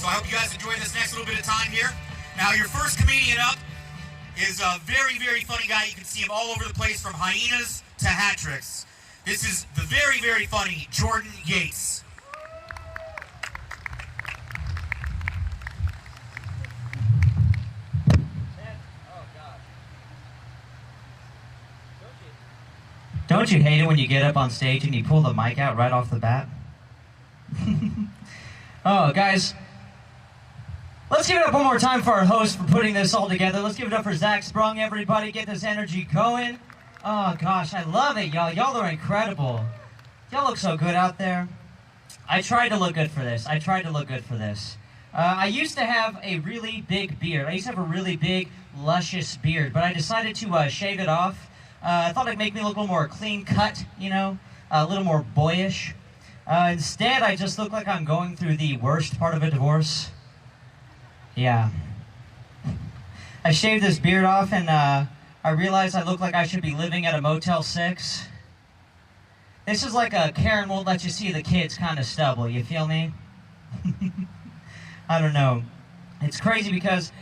So I hope you guys enjoy this next little bit of time here. Now, your first comedian up is a very, very funny guy. You can see him all over the place, from hyenas to hat tricks. This is the very, very funny Jordan Yates. Don't you hate it when you get up on stage and you pull the mic out right off the bat? Oh, guys, let's give it up one more time for our host for putting this all together. Let's give it up for Zach Sprung, everybody. Get this energy going. Oh, gosh, I love it, y'all. Y'all are incredible. Y'all look so good out there. I tried to look good for this. I used to have a really big beard. I used to have a really big, luscious beard, but I decided to shave it off. I thought it'd make me look a little more clean cut, you know, a little more boyish. Instead, I just look like I'm going through the worst part of a divorce. Yeah. I shaved this beard off, and I realized I look like I should be living at a Motel 6. This is like a Karen won't let you see the kids kind of stubble, you feel me? I don't know. It's crazy because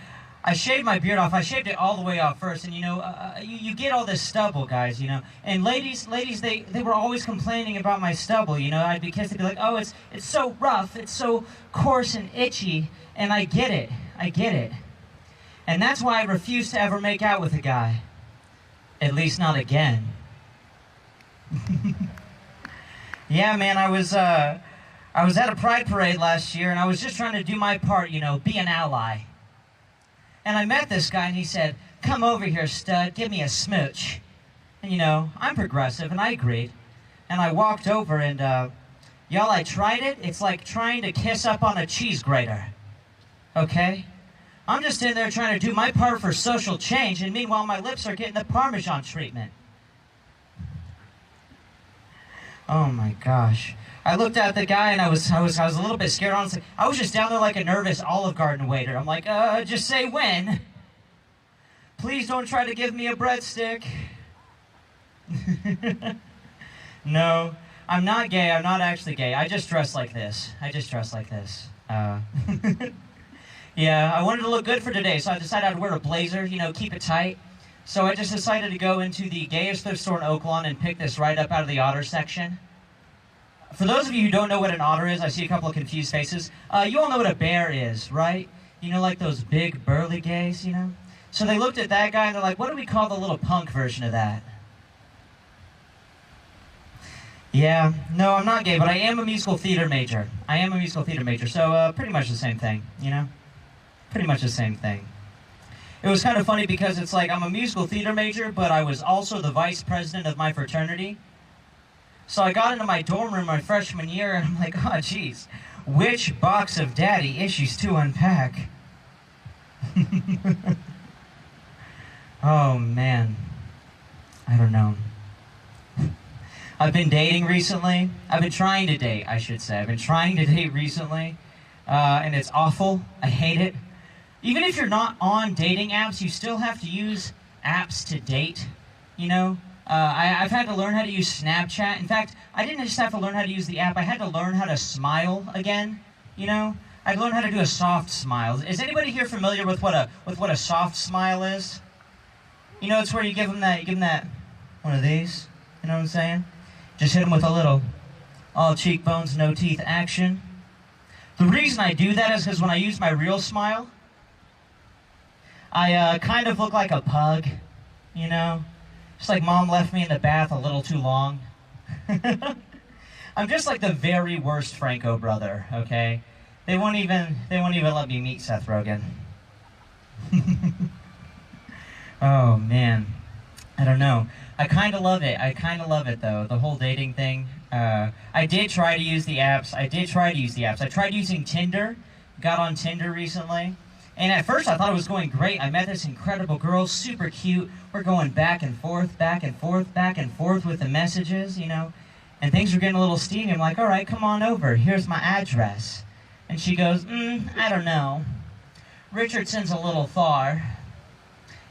I shaved my beard off. I shaved it all the way off first, and you know, you get all this stubble, guys, you know. And ladies, they were always complaining about my stubble, you know. Because they'd be like, oh, it's so rough, it's so coarse and itchy, and I get it. And that's why I refuse to ever make out with a guy. At least not again. Yeah, man, I was at a pride parade last year, and I was just trying to do my part, you know, be an ally. And I met this guy, and he said, come over here, stud, give me a smooch. And, you know, I'm progressive, and I agreed. And I walked over, and, y'all, I tried it. It's like trying to kiss up on a cheese grater. Okay? I'm just in there trying to do my part for social change, and meanwhile, my lips are getting the Parmesan treatment. Oh, my gosh. I looked at the guy, and I was a little bit scared, honestly. I was just down there like a nervous Olive Garden waiter. I'm like, just say when. Please don't try to give me a breadstick. No, I'm not gay. I'm not actually gay. I just dress like this. Yeah, I wanted to look good for today, so I decided I'd wear a blazer, you know, keep it tight. So I just decided to go into the gayest thrift store in Oaklawn and pick this right up out of the otter section. For those of you who don't know what an otter is, I see a couple of confused faces. You all know what a bear is, right? You know, like those big burly gays, you know? So they looked at that guy and they're like, what do we call the little punk version of that? Yeah, no, I'm not gay, but I am a musical theater major. So pretty much the same thing, you know? Pretty much the same thing. It was kind of funny because it's like I'm a musical theater major, but I was also the vice president of my fraternity. So I got into my dorm room my freshman year, and I'm like, oh, geez, which box of daddy issues to unpack? Oh, man. I don't know. I've been dating recently. I've been trying to date, I should say. I've been trying to date recently, and it's awful. I hate it. Even if you're not on dating apps, you still have to use apps to date, you know? I've had to learn how to use Snapchat. In fact, I didn't just have to learn how to use the app, I had to learn how to smile again, you know? I'd learned how to do a soft smile. Is anybody here familiar with what a soft smile is? You know, it's where you give them that, one of these, you know what I'm saying? Just hit them with a little all cheekbones, no teeth action. The reason I do that is because when I use my real smile, I kind of look like a pug, you know? Just like mom left me in the bath a little too long. I'm just like the very worst Franco brother, okay? They won't even let me meet Seth Rogen. Oh, man. I don't know. I kind of love it, though, the whole dating thing. I did try to use the apps. I tried using Tinder. Got on Tinder recently. And at first I thought it was going great. I met this incredible girl, super cute. We're going back and forth with the messages, you know. And things were getting a little steamy. I'm like, all right, come on over. Here's my address. And she goes, I don't know. Richardson's a little far.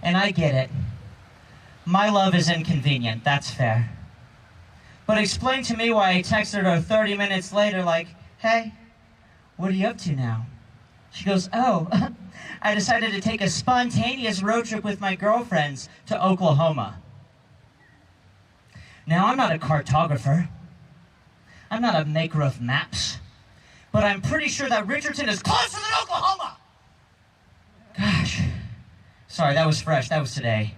And I get it. My love is inconvenient, that's fair. But explain to me why I texted her 30 minutes later like, hey, what are you up to now? She goes, oh, I decided to take a spontaneous road trip with my girlfriends to Oklahoma. Now, I'm not a cartographer. I'm not a maker of maps. But I'm pretty sure that Richardson is closer than Oklahoma! Gosh. Sorry, that was fresh. That was today.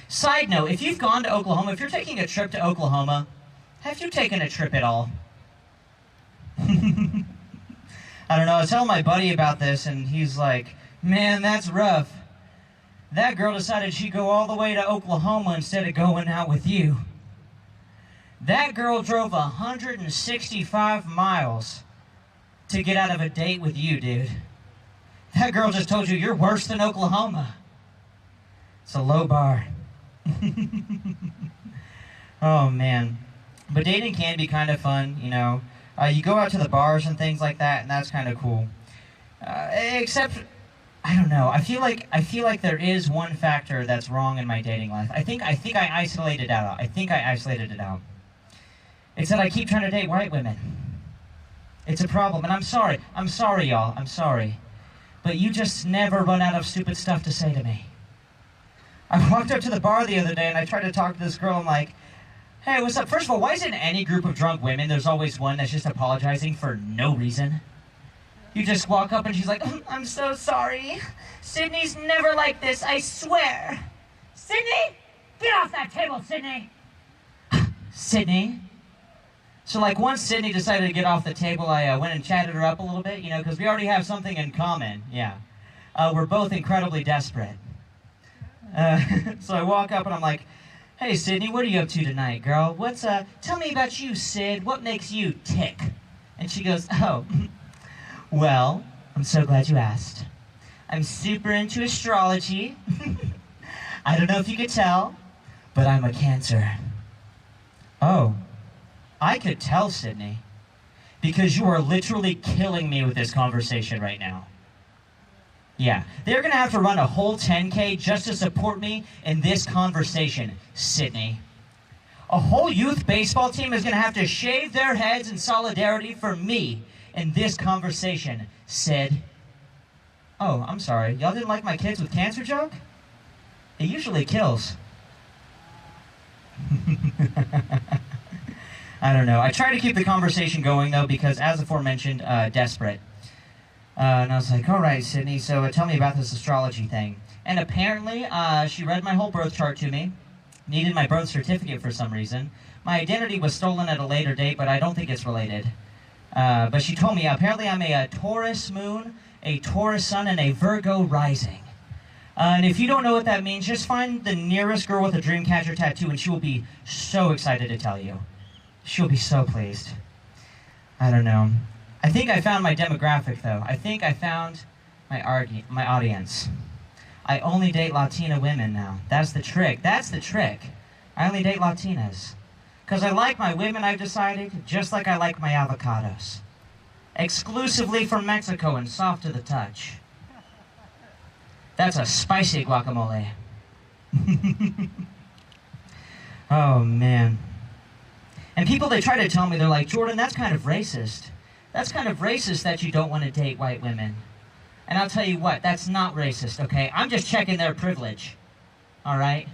Side note, if you've gone to Oklahoma, if you're taking a trip to Oklahoma, have you taken a trip at all? I don't know, I was telling my buddy about this, and he's like, man, that's rough. That girl decided she'd go all the way to Oklahoma instead of going out with you. That girl drove 165 miles to get out of a date with you, dude. That girl just told you you're worse than Oklahoma. It's a low bar. Oh, man. But dating can be kind of fun, you know. You go out to the bars and things like that, and that's kind of cool. Except, I don't know. I feel like there is one factor that's wrong in my dating life. I think I isolated it out. It's that I keep trying to date white women. It's a problem, and I'm sorry. I'm sorry, y'all. I'm sorry. But you just never run out of stupid stuff to say to me. I walked up to the bar the other day, and I tried to talk to this girl. I'm like, hey, what's up? First of all, why is it in any group of drunk women, there's always one that's just apologizing for no reason? You just walk up and she's like, I'm so sorry. Sydney's never like this, I swear. Sydney? Get off that table, Sydney. Sydney? So like once Sydney decided to get off the table, I went and chatted her up a little bit, you know, because we already have something in common, yeah. We're both incredibly desperate. So I walk up and I'm like, hey, Sydney, what are you up to tonight, girl? Tell me about you, Sid. What makes you tick? And she goes, oh, well, I'm so glad you asked. I'm super into astrology. I don't know if you could tell, but I'm a Cancer. Oh, I could tell, Sydney, because you are literally killing me with this conversation right now. Yeah, they're going to have to run a whole 10K just to support me in this conversation, Sydney. A whole youth baseball team is going to have to shave their heads in solidarity for me in this conversation, Sid. Oh, I'm sorry. Y'all didn't like my kids with cancer joke? It usually kills. I don't know. I try to keep the conversation going, though, because, as aforementioned, desperate. And I was like, all right, Sydney, so tell me about this astrology thing. And apparently, she read my whole birth chart to me, needed my birth certificate for some reason. My identity was stolen at a later date, but I don't think it's related. But she told me, apparently I'm a Taurus moon, a Taurus sun, and a Virgo rising. And if you don't know what that means, just find the nearest girl with a Dreamcatcher tattoo, and she will be so excited to tell you. She'll be so pleased. I don't know. I think I found my demographic, though. I think I found my audience. I only date Latina women now. That's the trick. That's the trick. I only date Latinas. Because I like my women, I've decided, just like I like my avocados. Exclusively from Mexico and soft to the touch. That's a spicy guacamole. Oh, man. And people, they try to tell me, they're like, Jordan, that's kind of racist. That's kind of racist that you don't want to date white women. And I'll tell you what, that's not racist, okay? I'm just checking their privilege, all right?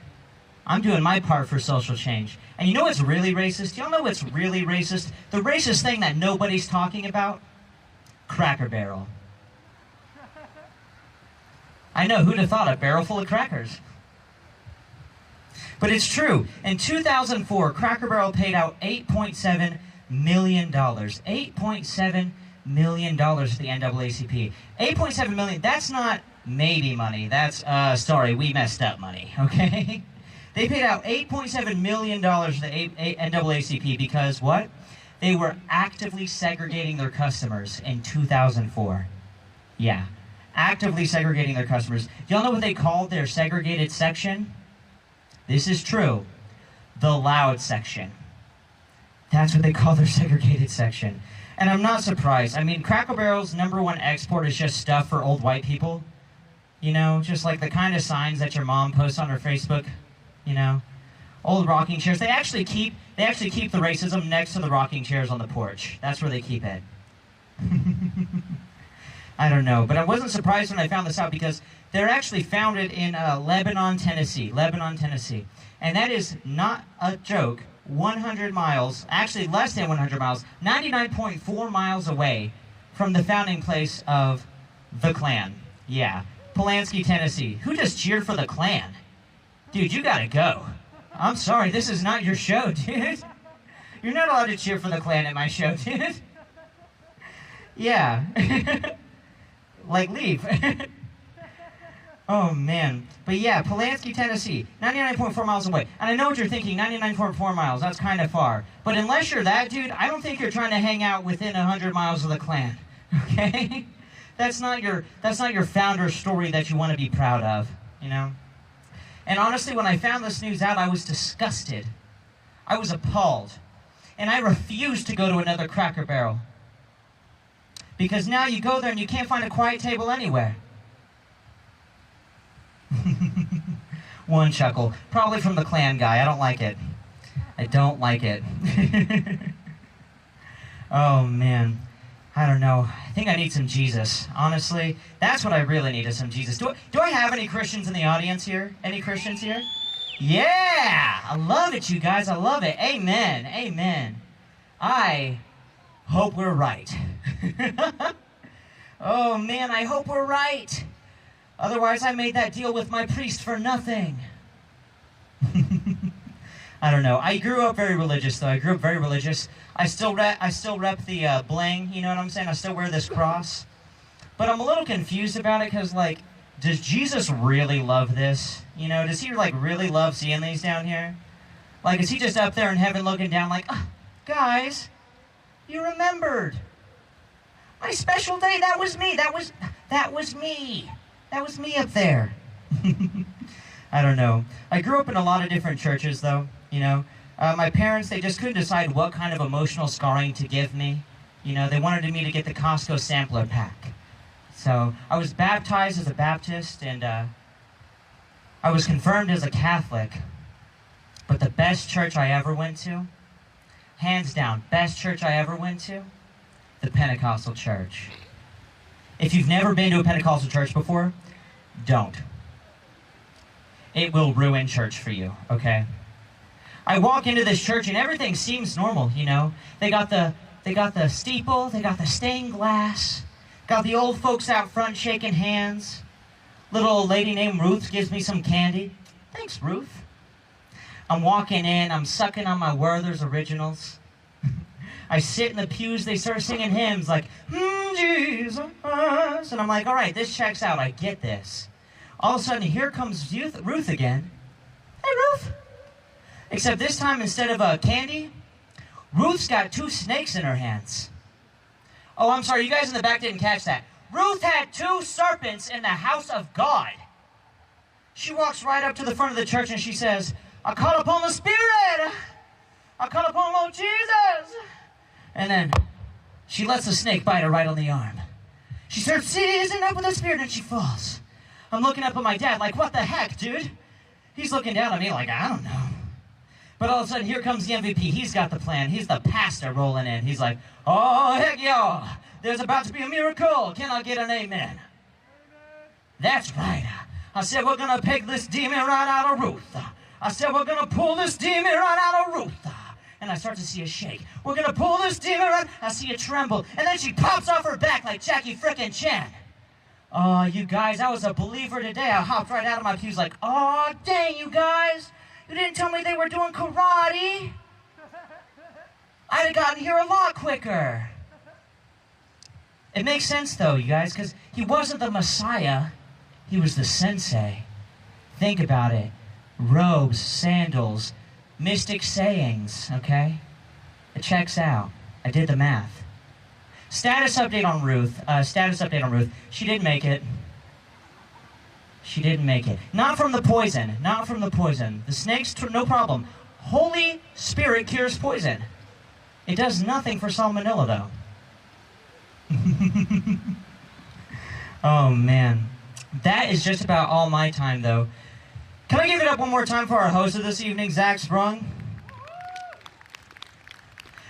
I'm doing my part for social change. And you know what's really racist? Y'all know what's really racist? The racist thing that nobody's talking about? Cracker Barrel. I know, who'd have thought, a barrel full of crackers? But it's true. In 2004, Cracker Barrel paid out $8.7 million. $8.7 million to the NAACP. $8.7 million, that's not maybe money. That's, sorry, we messed up money, okay? They paid out $8.7 million to the NAACP because what? They were actively segregating their customers in 2004. Yeah, actively segregating their customers. Do y'all know what they called their segregated section? This is true. The loud section. That's what they call their segregated section. And I'm not surprised. I mean, Cracker Barrel's #1 export is just stuff for old white people. You know, just like the kind of signs that your mom posts on her Facebook. You know, old rocking chairs. They actually keep the racism next to the rocking chairs on the porch. That's where they keep it. I don't know, but I wasn't surprised when I found this out because they're actually founded in Lebanon, Tennessee. Lebanon, Tennessee. And that is not a joke. 100 miles, actually less than 100 miles, 99.4 miles away from the founding place of the Klan. Yeah, Pulaski, Tennessee. Who just cheered for the Klan? Dude, you gotta go. I'm sorry, this is not your show, dude. You're not allowed to cheer for the Klan at my show, dude. Yeah. Like, leave. Oh, man. But yeah, Pulaski, Tennessee, 99.4 miles away. And I know what you're thinking, 99.4 miles, that's kind of far. But unless you're that dude, I don't think you're trying to hang out within 100 miles of the Klan. Okay? That's not your founder story that you want to be proud of, you know? And honestly, when I found this news out, I was disgusted. I was appalled. And I refused to go to another Cracker Barrel. Because now you go there and you can't find a quiet table anywhere. One chuckle. Probably from the Klan guy. I don't like it. I don't like it. Oh, man. I don't know. I think I need some Jesus. Honestly, that's what I really need is some Jesus. Do I have any Christians in the audience here? Any Christians here? Yeah! I love it, you guys. I love it. Amen. Amen. I hope we're right. Oh, man, I hope we're right. Otherwise, I made that deal with my priest for nothing. I don't know. I grew up very religious, though. I grew up very religious. I still rep the bling, you know what I'm saying? I still wear this cross. But I'm a little confused about it because, like, does Jesus really love this? You know, does he, like, really love seeing these down here? Like, is he just up there in heaven looking down like, oh, guys, you remembered. My special day, that was me. That was me. That was me up there. I don't know. I grew up in a lot of different churches, though, you know. My parents, they just couldn't decide what kind of emotional scarring to give me. You know, they wanted me to get the Costco sampler pack. So I was baptized as a Baptist, and I was confirmed as a Catholic. But the best church I ever went to, hands down, best church I ever went to, the Pentecostal church. If you've never been to a Pentecostal church before, don't. It will ruin church for you, okay? I walk into this church and everything seems normal, you know? They got the steeple, they got the stained glass, got the old folks out front shaking hands. Little old lady named Ruth gives me some candy. Thanks, Ruth. I'm walking in, I'm sucking on my Werther's Originals. I sit in the pews, they start singing hymns like, Jesus. And I'm like, all right, this checks out, I get this. All of a sudden, here comes Ruth again. Hey, Ruth. Except this time, instead of candy, Ruth's got 2 snakes in her hands. Oh, I'm sorry, you guys in the back didn't catch that. Ruth had 2 serpents in the house of God. She walks right up to the front of the church and she says, I call upon the Spirit. I call upon Lord Jesus. And then she lets the snake bite her right on the arm. She starts seizing up with the Spirit and she falls. I'm looking up at my dad like, what the heck, dude? He's looking down at me like, I don't know. But all of a sudden, here comes the MVP. He's got the plan. He's the pastor rolling in. He's like, oh, heck y'all. There's about to be a miracle. Can I get an amen? That's right. I said, we're going to pick this demon right out of Ruth. I said, we're going to pull this demon right out of Ruth. And I start to see a shake. We're going to pull this demon right. I see a tremble. And then she pops off her back like Jackie frickin' Chan. Oh, you guys, I was a believer today. I hopped right out of my pews like, oh, dang, you guys. You didn't tell me they were doing karate. I'd have gotten here a lot quicker. It makes sense, though, you guys, because he wasn't the Messiah. He was the sensei. Think about it. Robes, sandals, mystic sayings, okay? It checks out. I did the math. Status update on Ruth. She didn't make it. She didn't make it. Not from the poison. Not from the poison. The snakes, no problem. Holy Spirit cures poison. It does nothing for salmonella, though. Oh, man. That is just about all my time, though. Can I give it up one more time for our host of this evening, Zach Sprung?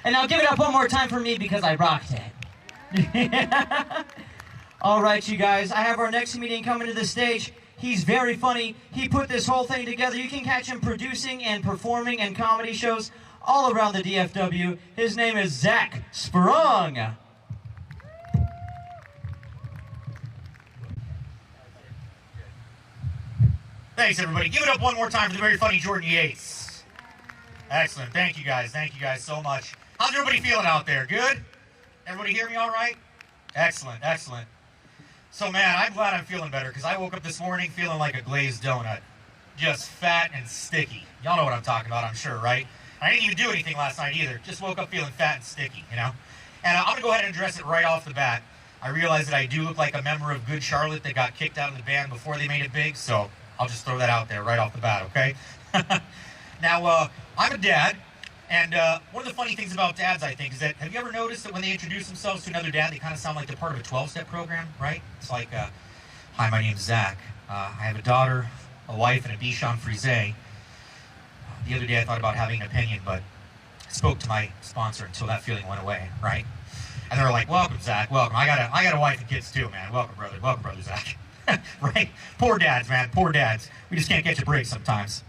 And I'll give it up one more time for me because I rocked it. All right, you guys, I have our next comedian coming to the stage. He's very funny. He put this whole thing together. You can catch him producing and performing and comedy shows all around the DFW. His name is Zach Sprung. Thanks, everybody. Give it up one more time for the very funny Jordan Yates. Excellent. Thank you guys. Thank you guys so much. How's everybody feeling out there? Good? Everybody hear me all right? Excellent. Excellent. So, man, I'm glad I'm feeling better because I woke up this morning feeling like a glazed donut. Just fat and sticky. Y'all know what I'm talking about, I'm sure, right? I didn't even do anything last night either. Just woke up feeling fat and sticky, you know? And I'm going to go ahead and address it right off the bat. I realize that I do look like a member of Good Charlotte that got kicked out of the band before they made it big, so I'll just throw that out there right off the bat, okay? Now, I'm a dad, and one of the funny things about dads, I think, is that, have you ever noticed that when they introduce themselves to another dad, they kind of sound like they're part of a 12-step program, right? It's like, hi, my name's Zach. I have a daughter, a wife, and a Bichon Frise. The other day I thought about having an opinion, but I spoke to my sponsor until that feeling went away, right? And they were like, welcome, Zach, welcome. I got a wife and kids too, man. Welcome, brother, Zach. Right? Poor dads, man, poor dads. We just can't catch a break sometimes.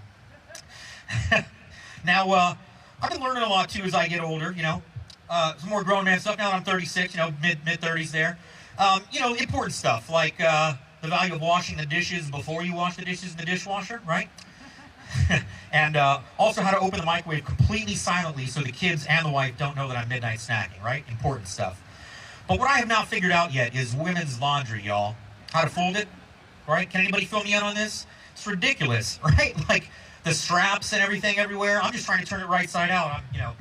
Now, I've been learning a lot too as I get older, you know. Some more grown man stuff now that I'm 36, you know, mid-30s there. You know, important stuff like the value of washing the dishes before you wash the dishes in the dishwasher, right? And also how to open the microwave completely silently so the kids and the wife don't know that I'm midnight snacking, right? Important stuff. But what I have not figured out yet is women's laundry, y'all. How to fold it, right? Can anybody fill me in on this? It's ridiculous, right? Like the straps and everything everywhere. I'm just trying to turn it right side out. You know.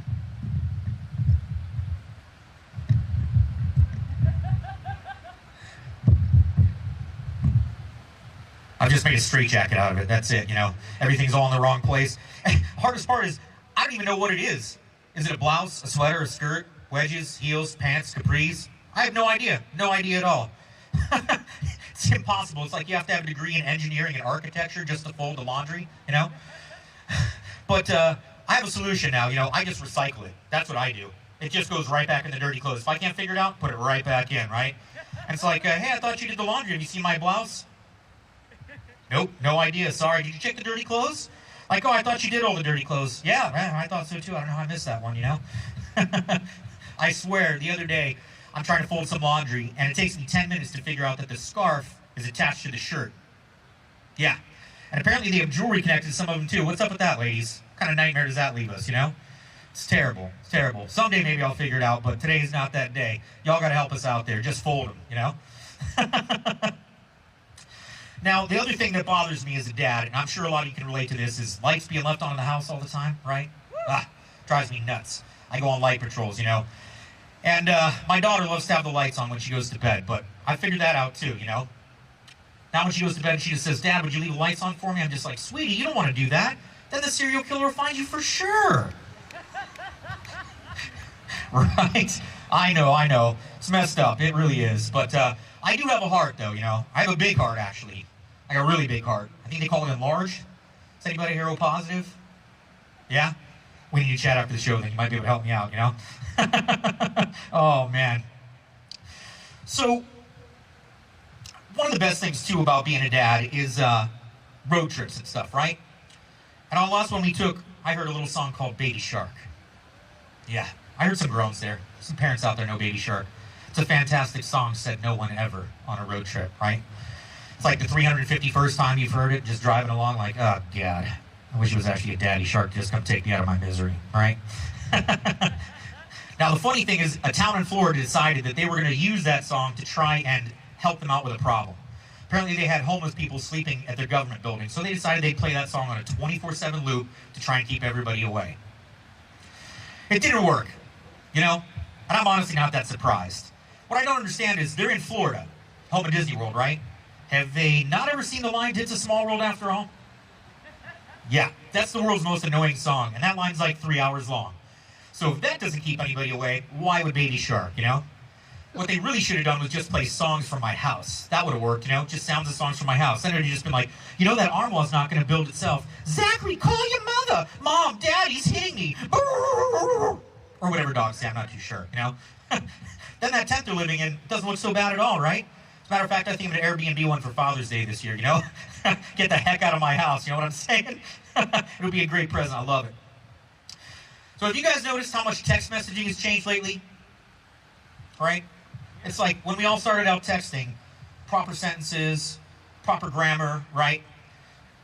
I've just made a straitjacket out of it. That's it, you know. Everything's all in the wrong place. Hardest part is, I don't even know what it is. Is it a blouse, a sweater, a skirt, wedges, heels, pants, capris? I have no idea. No idea at all. It's impossible. It's like you have to have a degree in engineering and architecture just to fold the laundry, you know? But I have a solution now, you know. I just recycle it. That's what I do. It just goes right back in the dirty clothes. If I can't figure it out, put it right back in, right? And it's like, hey, I thought you did the laundry. Have you seen my blouse? Nope, no idea. Sorry. Did you check the dirty clothes? Like, oh, I thought you did all the dirty clothes. Yeah, man, I thought so too. I don't know how I missed that one, you know? I swear, the other day, I'm trying to fold some laundry, and it takes me 10 minutes to figure out that the scarf is attached to the shirt. Yeah. And apparently they have jewelry connected to some of them too. What's up with that, ladies? What kind of nightmare does that leave us, you know? It's terrible. It's terrible. Someday maybe I'll figure it out, but today's not that day. Y'all got to help us out there. Just fold them, you know? Now, the other thing that bothers me as a dad, and I'm sure a lot of you can relate to this, is lights being left on in the house all the time, right? Drives me nuts. I go on light patrols, you know? And my daughter loves to have the lights on when she goes to bed, but I figured that out too, you know? Now when she goes to bed, she just says, Dad, would you leave the lights on for me? I'm just like, sweetie, you don't want to do that. Then the serial killer will find you for sure. Right? I know. It's messed up. It really is. But I do have a heart, though, you know? I have a big heart, actually. Like a really big heart. I think they call it enlarged. Is anybody here O-positive? Yeah? We need to chat after the show, then you might be able to help me out, you know? Oh, man. So, one of the best things, too, about being a dad is road trips and stuff, right? And on the last one we took, I heard a little song called Baby Shark. Yeah, I heard some groans there. Some parents out there know Baby Shark. It's a fantastic song, said no one ever on a road trip, right? It's like the 351st time you've heard it, just driving along like, oh, God. I wish it was actually a daddy shark to just come take me out of my misery, right? Now, the funny thing is, a town in Florida decided that they were going to use that song to try and help them out with a problem. Apparently, they had homeless people sleeping at their government building, so they decided they'd play that song on a 24/7 loop to try and keep everybody away. It didn't work, you know? And I'm honestly not that surprised. What I don't understand is, they're in Florida, home of Disney World, right? Have they not ever seen the line, "It's a Small World After All"? Yeah, that's the world's most annoying song, and that line's like 3 hours long. So if that doesn't keep anybody away, why would Baby Shark, you know? What they really should have done was just play songs from my house. That would have worked, you know? Just sounds of songs from my house. Then it would have just been like, you know that arm wall's not going to build itself. Zachary, call your mother! Mom, Daddy's hitting me! Or whatever dogs say, I'm not too sure, you know? Then that tent they're living in doesn't look so bad at all, right? As a matter of fact, I think I'm going to Airbnb one for Father's Day this year, you know? Get the heck out of my house, you know what I'm saying? It'll be a great present. I love it. So have you guys noticed how much text messaging has changed lately? Right? It's like when we all started out texting, proper sentences, proper grammar, right?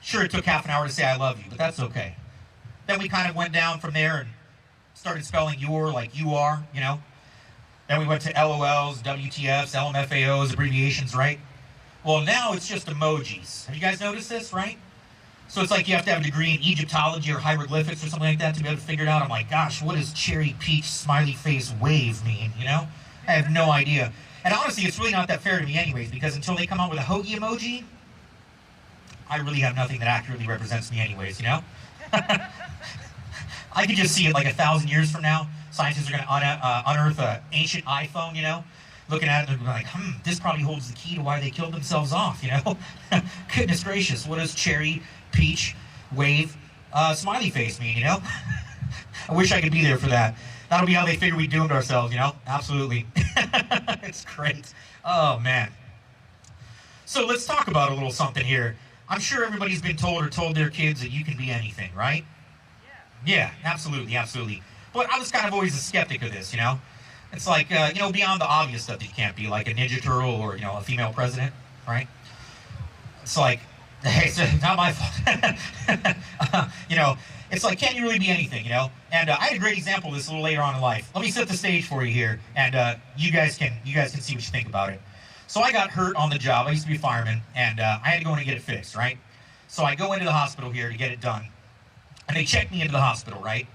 Sure, it took half an hour to say I love you, but that's okay. Then we kind of went down from there and started spelling your like you are, you know? Then we went to LOLs, WTFs, LMFAOs, abbreviations, right? Well, now it's just emojis. Have you guys noticed this, right? So it's like you have to have a degree in Egyptology or hieroglyphics or something like that to be able to figure it out. I'm like, gosh, what does cherry, peach, smiley face, wave mean, you know? I have no idea. And honestly, it's really not that fair to me anyways, because until they come out with a hoagie emoji, I really have nothing that accurately represents me anyways, you know? I could just see it like 1,000 years from now. Scientists are going to unearth an ancient iPhone, you know? Looking at it and they're like, this probably holds the key to why they killed themselves off, you know? Goodness gracious, what does cherry, peach, wave, smiley face mean, you know? I wish I could be there for that. That'll be how they figure we doomed ourselves, you know? Absolutely. It's great. Oh, man. So let's talk about a little something here. I'm sure everybody's been told or told their kids that you can be anything, right? Yeah, absolutely, absolutely. But I was kind of always a skeptic of this, you know? It's like, you know, beyond the obvious stuff that you can't be, like a Ninja Turtle or, you know, a female president, right? It's like, hey, it's not my fault. You know, it's like, can you really be anything, you know? And I had a great example of this a little later on in life. Let me set the stage for you here, and you guys can see what you think about it. So I got hurt on the job. I used to be a fireman, and I had to go in and get it fixed, right? So I go into the hospital here to get it done, and they check me into the hospital, right?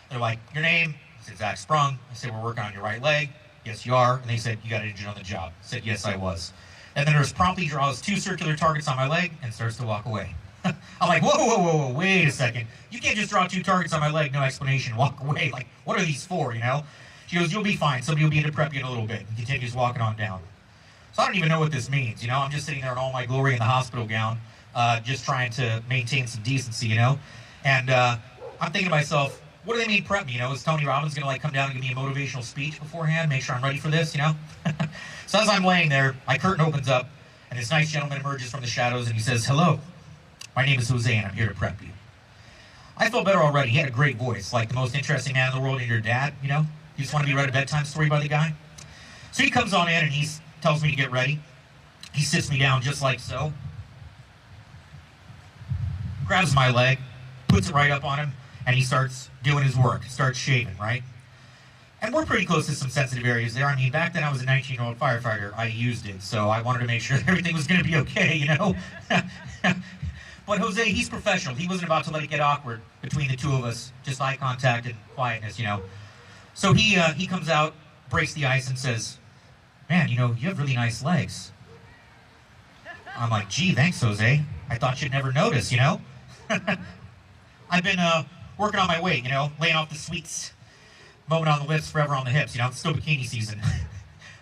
They're like, your name? I said, Zach Sprung. I said, we're working on your right leg. Yes, you are. And they said, you got injured on the job. I said, yes, I was. And then nurse promptly draws 2 circular targets on my leg and starts to walk away. I'm like, whoa, wait a second. You can't just draw 2 targets on my leg, no explanation, walk away. Like, what are these for, you know? She goes, you'll be fine. Somebody will be in to prep you in a little bit. And continues walking on down. So I don't even know what this means, you know? I'm just sitting there in all my glory in the hospital gown, just trying to maintain some decency, you know? And I'm thinking to myself, what do they mean prep me, you know? Is Tony Robbins going to, like, come down and give me a motivational speech beforehand, make sure I'm ready for this, you know? So as I'm laying there, my curtain opens up, and this nice gentleman emerges from the shadows, and he says, hello, my name is Jose, and I'm here to prep you. I felt better already. He had a great voice, like the most interesting man in the world, and your dad, you know? You just want to be read a bedtime story by the guy? So he comes on in, and he tells me to get ready. He sits me down just like so, grabs my leg, puts it right up on him, and he starts doing his work, starts shaving, right? And we're pretty close to some sensitive areas there. I mean, back then I was a 19-year-old firefighter. I used it, so I wanted to make sure everything was going to be okay, you know? But Jose, he's professional. He wasn't about to let it get awkward between the two of us, just eye contact and quietness, you know? So he comes out, breaks the ice, and says, man, you know, you have really nice legs. I'm like, gee, thanks, Jose. I thought you'd never notice, you know? I've been working on my weight, you know, laying off the sweets, moment on the lips, forever on the hips, you know, it's still bikini season.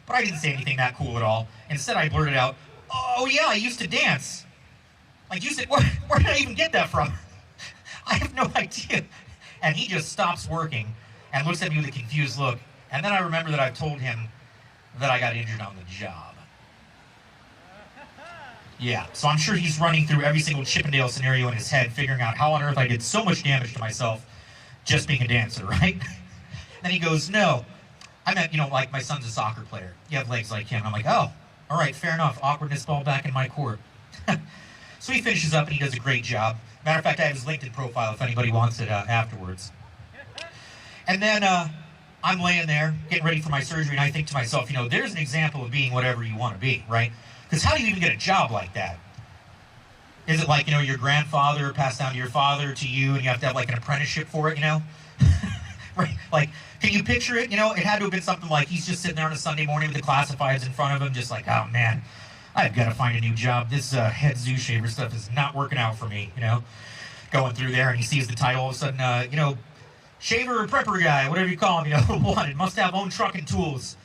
But I didn't say anything that cool at all. Instead, I blurted out, oh yeah, I used to dance. Like, you said, where did I even get that from? I have no idea. And he just stops working and looks at me with a confused look. And then I remember that I told him that I got injured on the job. Yeah, so I'm sure he's running through every single Chippendale scenario in his head, figuring out how on earth I did so much damage to myself just being a dancer, right? Then he goes, no, I meant, you know, like my son's a soccer player. You have legs like him. I'm like, oh, all right, fair enough. Awkwardness ball back in my court. So he finishes up and he does a great job. Matter of fact, I have his LinkedIn profile if anybody wants it afterwards. And then I'm laying there getting ready for my surgery, and I think to myself, you know, there's an example of being whatever you want to be, right? Because how do you even get a job like that? Is it like, you know, your grandfather passed down to your father to you, and you have to have like an apprenticeship for it, you know? Right? Like, can you picture it? You know, it had to have been something like he's just sitting there on a Sunday morning with the classifieds in front of him, just like, oh man, I've got to find a new job. This head zoo shaver stuff is not working out for me, you know? Going through there, and he sees the title, all of a sudden, you know, shaver or prepper guy, whatever you call him, you know, wanted, must have own truck and tools.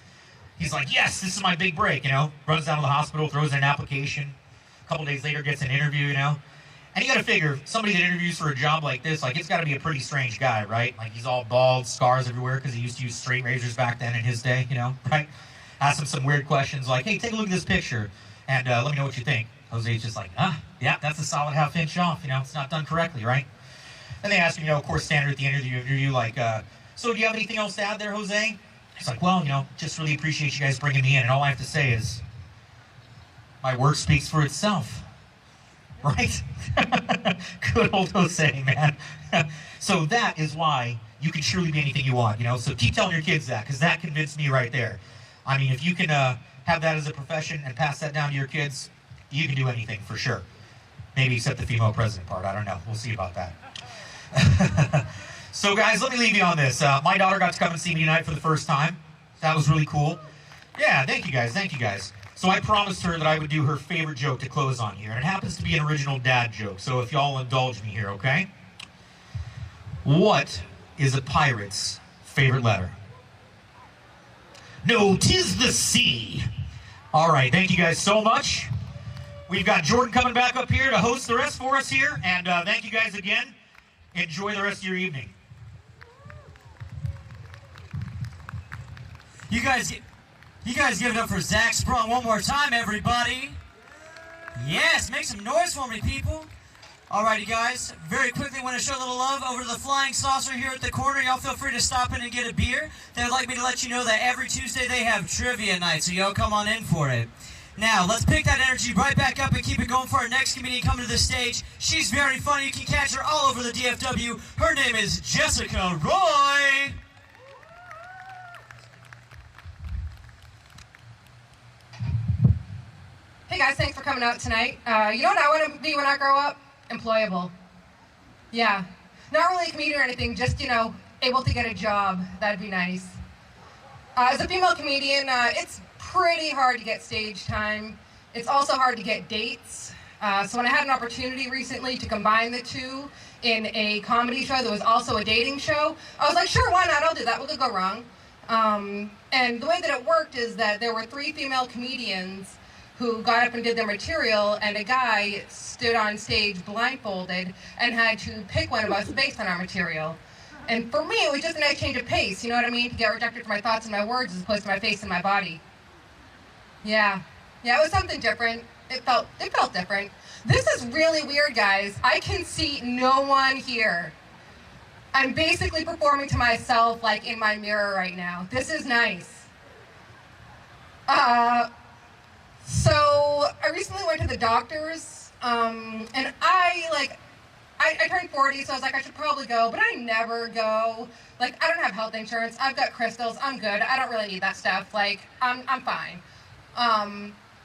He's like, yes, this is my big break, you know? Runs down to the hospital, throws in an application. A couple days later, gets an interview, you know? And you got to figure, somebody that interviews for a job like this, like, it's got to be a pretty strange guy, right? Like, he's all bald, scars everywhere, because he used to use straight razors back then in his day, you know, right? Ask him some weird questions like, hey, take a look at this picture. And let me know what you think. Jose's just like, yeah, that's a solid half-inch off. It's not done correctly, right? Then they ask him, of course, standard at the end of the interview, like, so do you have anything else to add there, Jose? He's like, well, just really appreciate you guys bringing me in, and all I have to say is, my work speaks for itself. Right? Good old Jose, man. So that is why you can surely be anything you want, So keep telling your kids that, because that convinced me right there. I mean, if you can have that as a profession and pass that down to your kids, you can do anything for sure. Maybe except the female president part. I don't know. We'll see about that. So, guys, let me leave you on this. My daughter got to come and see me tonight for the first time. That was really cool. Yeah, thank you guys. Thank you guys. So I promised her that I would do her favorite joke to close on here. And it happens to be an original dad joke. So if y'all indulge me here, okay? What is a pirate's favorite letter? No, 'tis the C. All right, thank you guys so much. We've got Jordan coming back up here to host the rest for us here. And thank you guys again. Enjoy the rest of your evening. You guys give it up for Zach Sprung one more time, everybody. Yes, make some noise for me, people. Alrighty, guys. Very quickly, want to show a little love over to the Flying Saucer here at the corner. Y'all feel free to stop in and get a beer. They'd like me to let you know that every Tuesday they have trivia night, so y'all come on in for it. Now, let's pick that energy right back up and keep it going for our next comedian coming to the stage. She's very funny. You can catch her all over the DFW. Her name is Jessica Roy. Hey guys, thanks for coming out tonight. You know what I want to be when I grow up? Employable. Yeah. Not really a comedian or anything, just, able to get a job. That'd be nice. As a female comedian, it's pretty hard to get stage time. It's also hard to get dates. So when I had an opportunity recently to combine the two in a comedy show that was also a dating show, I was like, sure, why not? I'll do that. What could go wrong? And the way that it worked is that there were 3 female comedians who got up and did their material, and a guy stood on stage blindfolded and had to pick one of us based on our material. And for me, it was just a nice change of pace, you know what I mean? To get rejected for my thoughts and my words as opposed to my face and my body. Yeah, it was something different. It felt different. This is really weird, guys. I can see no one here. I'm basically performing to myself, like in my mirror right now. This is nice. So I recently went to the doctors, and I turned 40, so I was like, I should probably go, but I never go. Like, I don't have health insurance. I've got crystals. I'm good. I don't really need that stuff. Like, I'm fine.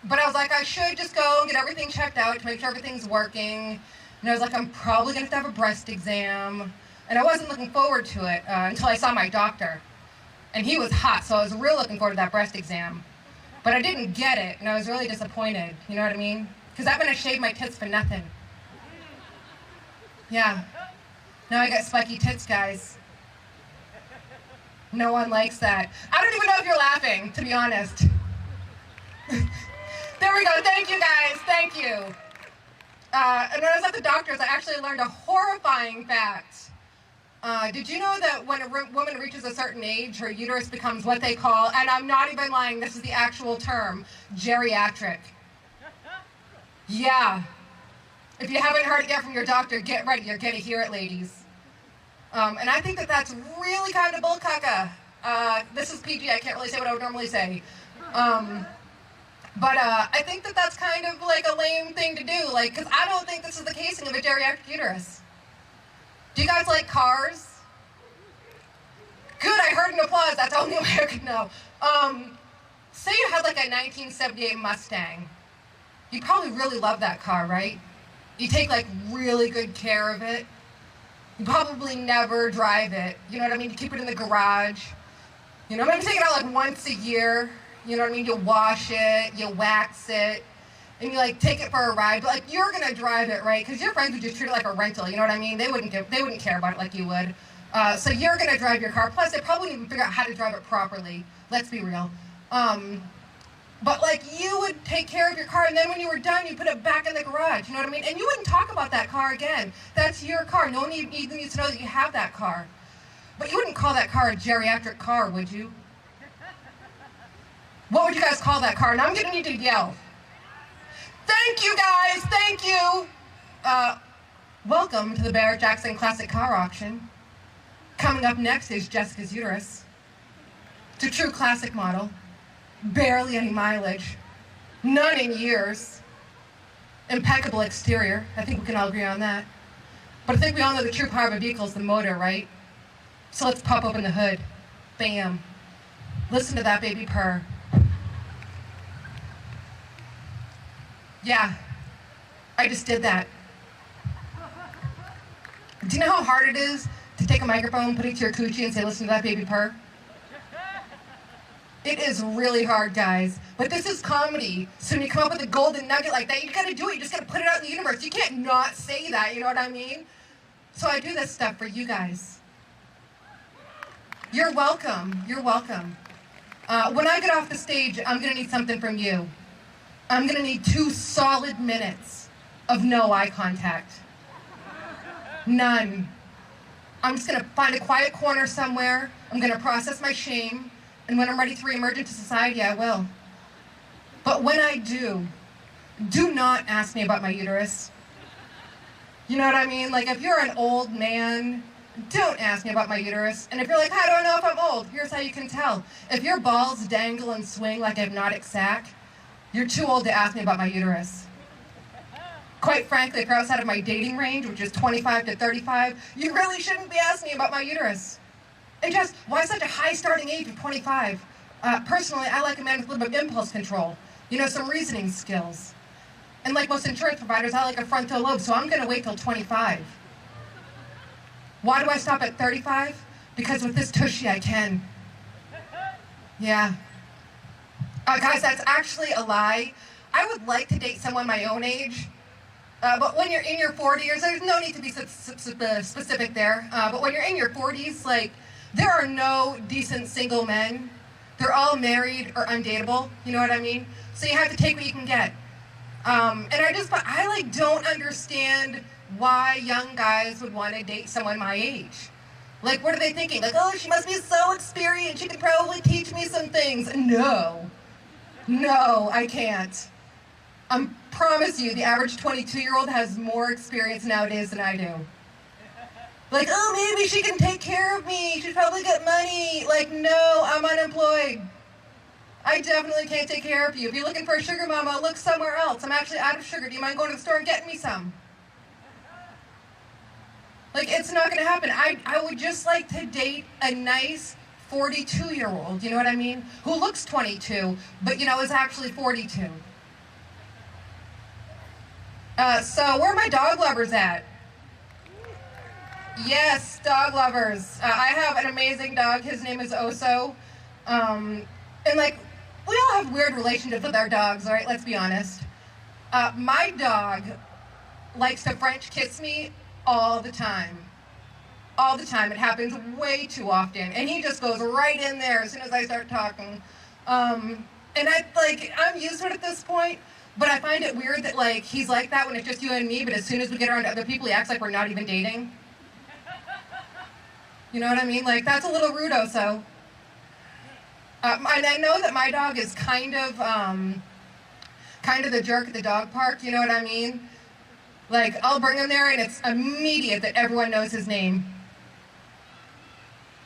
But I was like, I should just go and get everything checked out to make sure everything's working. And I was like, I'm probably going to have a breast exam. And I wasn't looking forward to it until I saw my doctor. And he was hot, so I was real looking forward to that breast exam. But I didn't get it, and I was really disappointed, you know what I mean? Because that meant I shaved my tits for nothing. Yeah. Now I got spiky tits, guys. No one likes that. I don't even know if you're laughing, to be honest. There we go, thank you guys, thank you. And when I was at the doctor's, I actually learned a horrifying fact. Did you know that when a woman reaches a certain age, her uterus becomes what they call, and I'm not even lying, this is the actual term, geriatric? Yeah. If you haven't heard it yet from your doctor, get ready, you're gonna hear it, ladies. And I think that that's really kind of bullcaca. This is PG, I can't really say what I would normally say. But I think that that's kind of like a lame thing to do, like, because I don't think this is the casing of a geriatric uterus. Do you guys like cars? Good, I heard an applause. That's the only way I could know. Say you had like a 1978 Mustang. You probably really love that car, right? You take like really good care of it. You probably never drive it. You know what I mean? You keep it in the garage. You know, maybe take it out like once a year. You know what I mean? You wash it, you wax it, and you like take it for a ride. But like you're gonna drive it, right? Because your friends would just treat it like a rental. You know what I mean? They wouldn't care about it like you would. So you're gonna drive your car. Plus, they probably wouldn't even figure out how to drive it properly. Let's be real. But like you would take care of your car, and then when you were done, you put it back in the garage. You know what I mean? And you wouldn't talk about that car again. That's your car. No one even needs to know that you have that car. But you wouldn't call that car a geriatric car, would you? What would you guys call that car? Now I'm gonna need to yell. Thank you, guys. Thank you. Welcome to the Barrett Jackson Classic Car Auction. Coming up next is Jessica's uterus. It's a true classic model. Barely any mileage. None in years. Impeccable exterior. I think we can all agree on that. But I think we all know the true power of a vehicle is the motor, right? So let's pop open the hood. Bam. Listen to that baby purr. Yeah, I just did that. Do you know how hard it is to take a microphone, put it to your coochie, and say, listen to that baby purr? It is really hard, guys. But this is comedy. So when you come up with a golden nugget like that, you gotta do it. You just gotta put it out in the universe. You can't not say that, you know what I mean? So I do this stuff for you guys. You're welcome. You're welcome. When I get off the stage, I'm gonna need something from you. I'm gonna need 2 solid minutes of no eye contact. None. I'm just gonna find a quiet corner somewhere. I'm gonna process my shame. And when I'm ready to reemerge into society, I will. But when I do not ask me about my uterus. You know what I mean? Like, if you're an old man, don't ask me about my uterus. And if you're like, I don't know if I'm old, here's how you can tell. If your balls dangle and swing like a hypnotic sack, you're too old to ask me about my uterus. Quite frankly, if you're outside of my dating range, which is 25 to 35, you really shouldn't be asking me about my uterus. And just, why such a high starting age of 25? Personally, I like a man with a little bit of impulse control. You know, some reasoning skills. And like most insurance providers, I like a frontal lobe, so I'm gonna wait till 25. Why do I stop at 35? Because with this tushy, I can. Yeah. Guys, that's actually a lie. I would like to date someone my own age. But when you're in your 40s, there's no need to be specific there. But when you're in your 40s, like, there are no decent single men. They're all married or undateable, you know what I mean? So you have to take what you can get. And I like don't understand why young guys would want to date someone my age. Like, what are they thinking? Like, oh, she must be so experienced, she could probably teach me some things. No, I can't. I promise you, the average 22-year-old has more experience nowadays than I do. Like, oh, maybe she can take care of me. She's probably got money. Like, no, I'm unemployed. I definitely can't take care of you. If you're looking for a sugar mama, look somewhere else. I'm actually out of sugar. Do you mind going to the store and getting me some? Like, it's not going to happen. I would just like to date a nice 42-year-old, you know what I mean? Who looks 22, but, you know, is actually 42. So where are my dog lovers at? Yes, dog lovers. I have an amazing dog. His name is Oso. And like, we all have weird relationships with our dogs, all right? Let's be honest. My dog likes to French kiss me all the time. All the time. It happens way too often. And he just goes right in there as soon as I start talking. And I'm used to it at this point. But I find it weird that, like, he's like that when it's just you and me, but as soon as we get around to other people, he acts like we're not even dating. You know what I mean? Like, that's a little rude, Oso. And I know that my dog is kind of the jerk at the dog park, you know what I mean? Like, I'll bring him there, and it's immediate that everyone knows his name.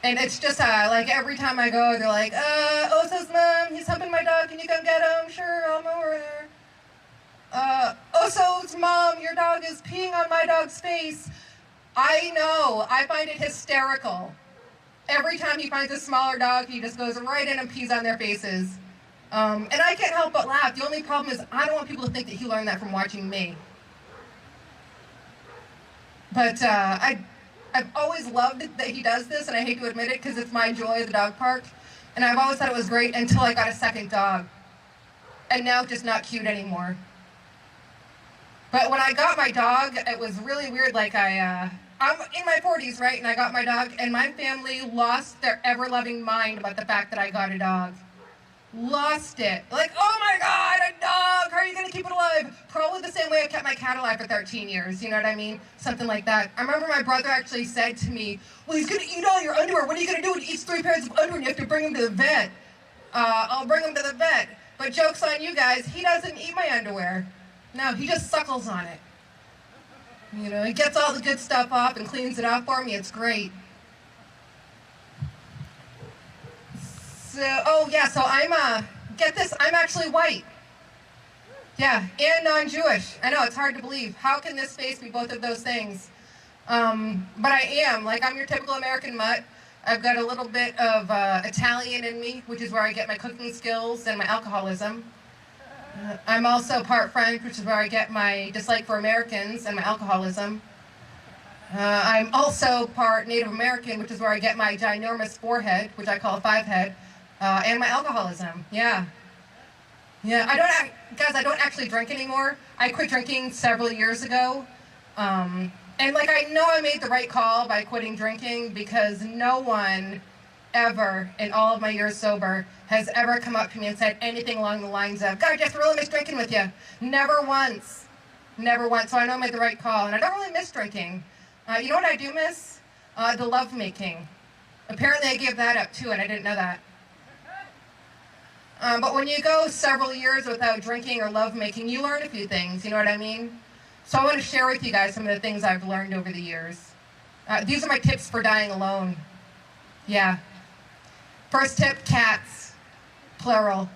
And it's just, like, every time I go, they're like, Oso's mom, he's humping my dog, can you come get him? Sure, I'll come over there. Oso's mom, your dog is peeing on my dog's face. I know, I find it hysterical. Every time he finds a smaller dog, he just goes right in and pees on their faces. And I can't help but laugh. The only problem is I don't want people to think that he learned that from watching me. But I've always loved that he does this, and I hate to admit it because it's my joy of the dog park. And I've always thought it was great until I got a second dog. And now it's just not cute anymore. But when I got my dog, it was really weird. Like, I'm in my 40s, right? And I got my dog, and my family lost their ever-loving mind about the fact that I got a dog. Lost it. Like, oh my God, a dog! How are you going to keep it alive? Probably the same way I kept my cat alive for 13 years, you know what I mean? Something like that. I remember my brother actually said to me, well, he's going to eat all your underwear. What are you going to do when he eats 3 pairs of underwear and you have to bring him to the vet? I'll bring him to the vet. But joke's on you guys, he doesn't eat my underwear. No, he just suckles on it. You know, he gets all the good stuff off and cleans it off for me. It's great. So, oh yeah, so get this, I'm actually white. Yeah, and non-Jewish. I know, it's hard to believe. How can this face be both of those things? But I am. Like, I'm your typical American mutt. I've got a little bit of Italian in me, which is where I get my cooking skills and my alcoholism. I'm also part French, which is where I get my dislike for Americans and my alcoholism. I'm also part Native American, which is where I get my ginormous forehead, which I call a 5-head, and my alcoholism. Yeah. Yeah, I don't actually drink anymore. I quit drinking several years ago. And like, I know I made the right call by quitting drinking, because no one ever in all of my years sober has ever come up to me and said anything along the lines of, God, I just really miss drinking with you. Never once. Never once. So I know I made the right call. And I don't really miss drinking. You know what I do miss? The lovemaking. Apparently I gave that up too, and I didn't know that. But when you go several years without drinking or lovemaking, you learn a few things, you know what I mean? So I want to share with you guys some of the things I've learned over the years. These are my tips for dying alone. Yeah. First tip, cats. Plural.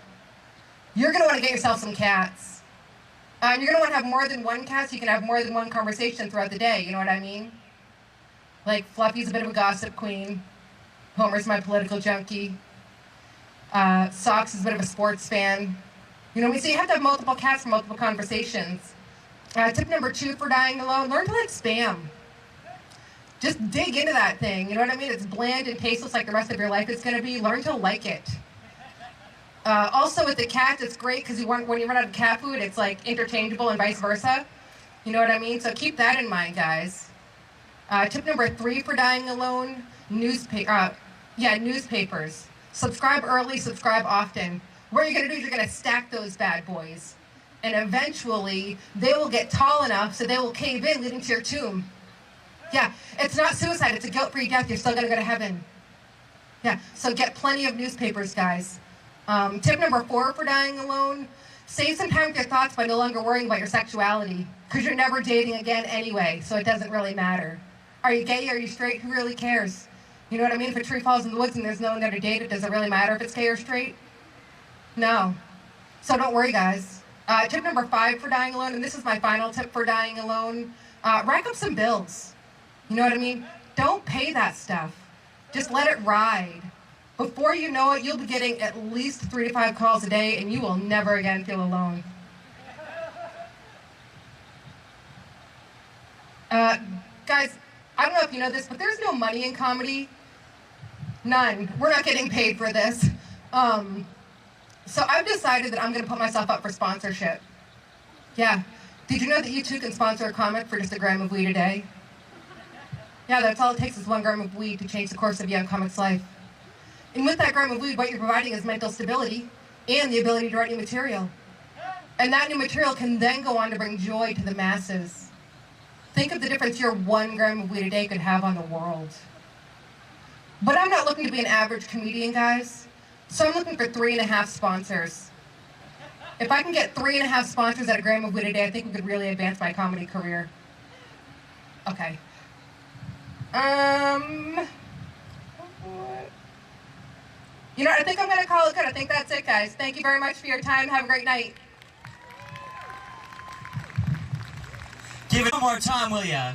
You're going to want to get yourself some cats. You're going to want to have more than one cat so you can have more than one conversation throughout the day, you know what I mean? Like, Fluffy's a bit of a gossip queen. Homer's my political junkie. Socks is a bit of a sports fan. You know, so you have to have multiple cats for multiple conversations. Tip number 2 for dying alone, learn to like Spam. Just dig into that thing, you know what I mean? It's bland and tasteless like the rest of your life is going to be. Learn to like it. Also with the cats, it's great because when you run out of cat food, it's like interchangeable and vice versa. You know what I mean? So keep that in mind, guys. Tip number 3 for dying alone, newspapers. Subscribe early, subscribe often. What you're going to do is you're going to stack those bad boys. And eventually, they will get tall enough so they will cave in, leading to your tomb. Yeah, it's not suicide, it's a guilt-free death. You're still going to go to heaven. Yeah, so get plenty of newspapers, guys. Tip number 4 for dying alone, save some time with your thoughts by no longer worrying about your sexuality, because you're never dating again anyway, so it doesn't really matter. Are you gay? Are you straight? Who really cares? You know what I mean? If a tree falls in the woods and there's no one there to date it, does it really matter if it's gay or straight? No. So don't worry, guys. Tip number 5 for dying alone, and this is my final tip for dying alone, rack up some bills. You know what I mean? Don't pay that stuff. Just let it ride. Before you know it, you'll be getting at least 3 to 5 calls a day, and you will never again feel alone. Guys, I don't know if you know this, but there's no money in comedy. None. We're not getting paid for this. So I've decided that I'm going to put myself up for sponsorship. Yeah. Did you know that you too can sponsor a comic for just a gram of weed a day? Yeah, that's all it takes is 1 gram of weed to change the course of a young comic's life. And with that gram of weed, what you're providing is mental stability and the ability to write new material. And that new material can then go on to bring joy to the masses. Think of the difference your 1 gram of weed a day could have on the world. But I'm not looking to be an average comedian, guys. So I'm looking for 3.5 sponsors. If I can get 3.5 sponsors at a gram of weed a day, I think we could really advance my comedy career. Okay. You know, I think I'm going to call it good. I think that's it, guys. Thank you very much for your time. Have a great night. Give it one more time, will ya?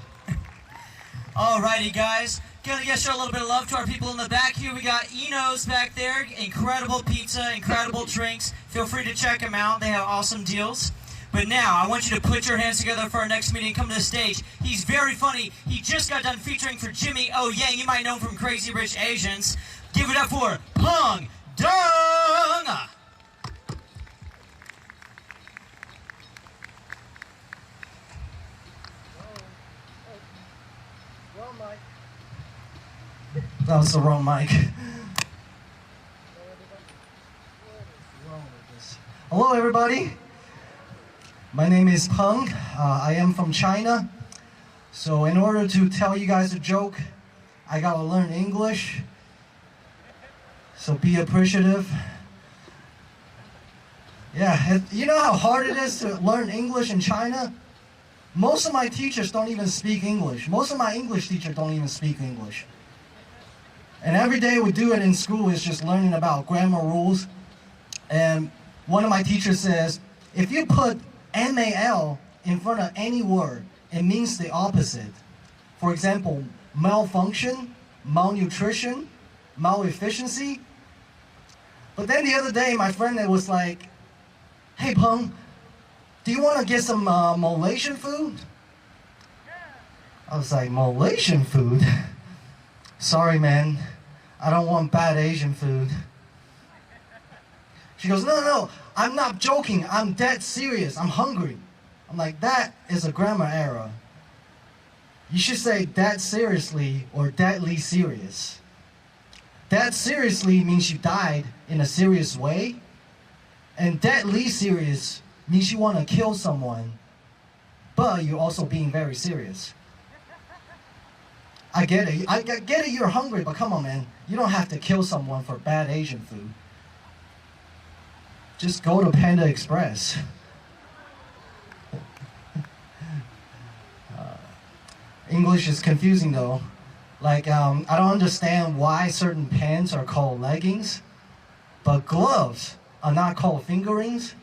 Alrighty, guys. Gonna show a little bit of love to our people in the back here. We got Eno's back there. Incredible pizza, incredible drinks. Feel free to check them out. They have awesome deals. But now, I want you to put your hands together for our next meeting. Come to the stage. He's very funny. He just got done featuring for Jimmy O. Yang. You might know him from Crazy Rich Asians. Give it up for Peng Dong! That was the wrong mic. Hello, everybody. My name is Peng. I am from China. So in order to tell you guys a joke, I gotta learn English. So be appreciative. Yeah, you know how hard it is to learn English in China? Most of my teachers don't even speak English. Most of my English teachers don't even speak English. And every day we do it in school is just learning about grammar rules. And one of my teachers says, if you put MAL in front of any word, it means the opposite. For example, malfunction, malnutrition, malefficiency. But then the other day, my friend was like, hey, Peng, do you want to get some Malaysian food? I was like, Malaysian food? Sorry, man. I don't want bad Asian food. She goes, no, I'm not joking. I'm dead serious. I'm hungry. I'm like, that is a grammar error. You should say dead seriously or deadly serious. Dead seriously means you died in a serious way. And deadly serious means you want to kill someone, but you're also being very serious. I get it. I get it, you're hungry, but come on, man. You don't have to kill someone for bad Asian food. Just go to Panda Express. English is confusing though. Like, I don't understand why certain pants are called leggings, but gloves are not called fingerings.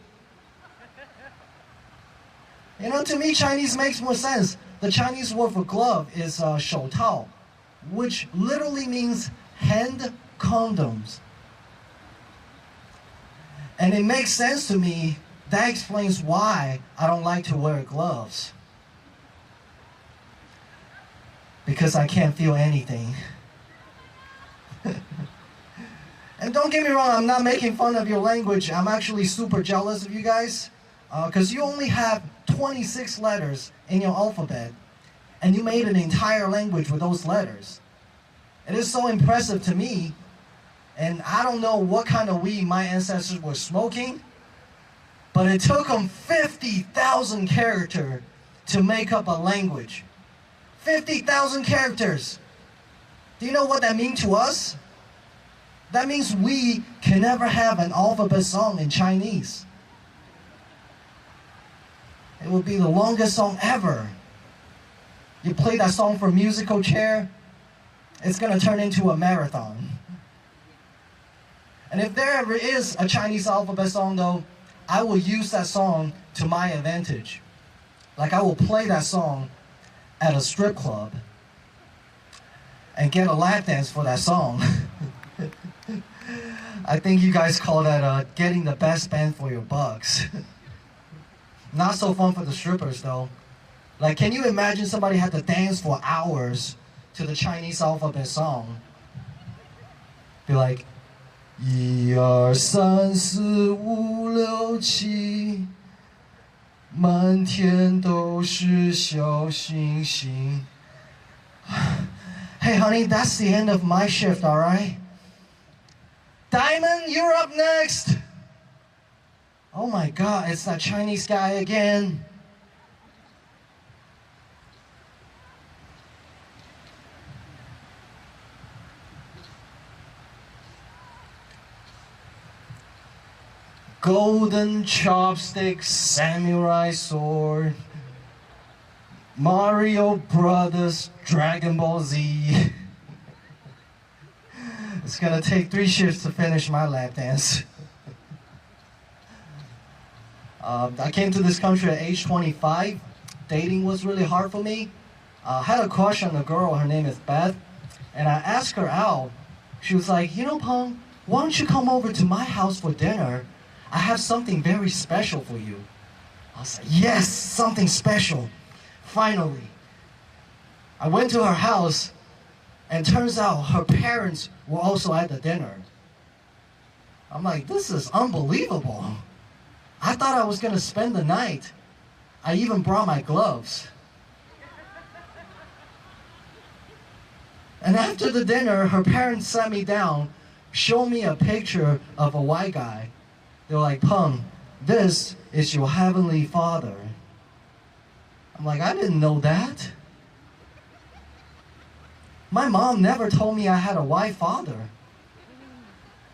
You know, to me, Chinese makes more sense. The Chinese word for glove is 手套, which literally means hand condoms. And it makes sense to me. That explains why I don't like to wear gloves. Because I can't feel anything. And don't get me wrong, I'm not making fun of your language. I'm actually super jealous of you guys. Because you only have 26 letters in your alphabet. And you made an entire language with those letters. It is so impressive to me. And I don't know what kind of weed my ancestors were smoking. But it took them 50,000 characters to make up a language. 50,000 characters. Do you know what that means to us? That means we can never have an alphabet song in Chinese. It will be the longest song ever. You play that song for musical chair, it's going to turn into a marathon. And if there ever is a Chinese alphabet song though, I will use that song to my advantage. Like I will play that song at a strip club and get a lap dance for that song. I think you guys call that getting the best bang for your bucks. Not so fun for the strippers though. Like, can you imagine somebody had to dance for hours to the Chinese alphabet song? Be like, 1、2、3、4、5、6、7，满天都是小星星。Hey honey, that's the end of my shift, alright? Diamond, you're up next! Oh my god, it's that Chinese guy again. Golden chopsticks, samurai sword, Mario Brothers, Dragon Ball Z. It's gonna take 3 shifts to finish my lap dance. I came to this country at age 25. Dating was really hard for me. I had a crush on a girl, her name is Beth, and I asked her out. She was like, you know, Peng, why don't you come over to my house for dinner? I have something very special for you. I was like, yes, something special. Finally. I went to her house, and turns out her parents were also at the dinner. I'm like, this is unbelievable. I thought I was gonna spend the night. I even brought my gloves. And after the dinner, her parents sat me down, showed me a picture of a white guy. They were like, Peng, this is your heavenly father. I'm like, I didn't know that. My mom never told me I had a white father.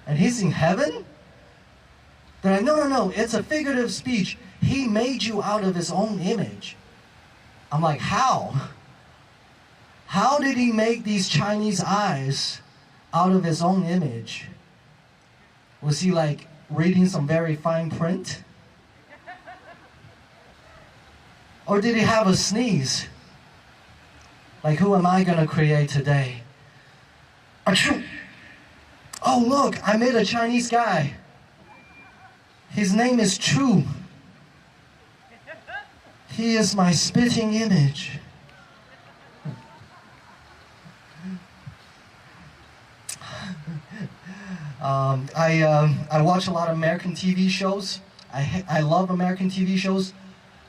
And he's in heaven? They're like, no, no, no, it's a figurative speech. He made you out of his own image. I'm like, how? How did he make these Chinese eyes out of his own image? Was he like reading some very fine print? Or did he have a sneeze? Like, who am I gonna create today? Achoo! Oh look, I made a Chinese guy. His name is Chu. He is my spitting image. I watch a lot of American TV shows. I love American TV shows,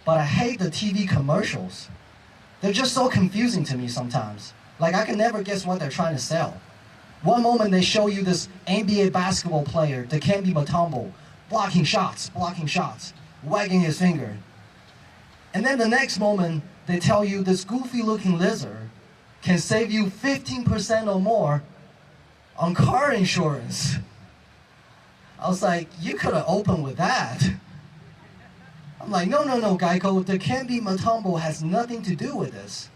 but I hate the TV commercials. They're just so confusing to me sometimes. Like, I can never guess what they're trying to sell. One moment they show you this NBA basketball player, Dikembe Mutombo, blocking shots, wagging his finger. And then the next moment, they tell you this goofy-looking lizard can save you 15% or more on car insurance. I was like, you could have opened with that. I'm like, no, no, no, Geico, Dikembe Mutombo has nothing to do with this.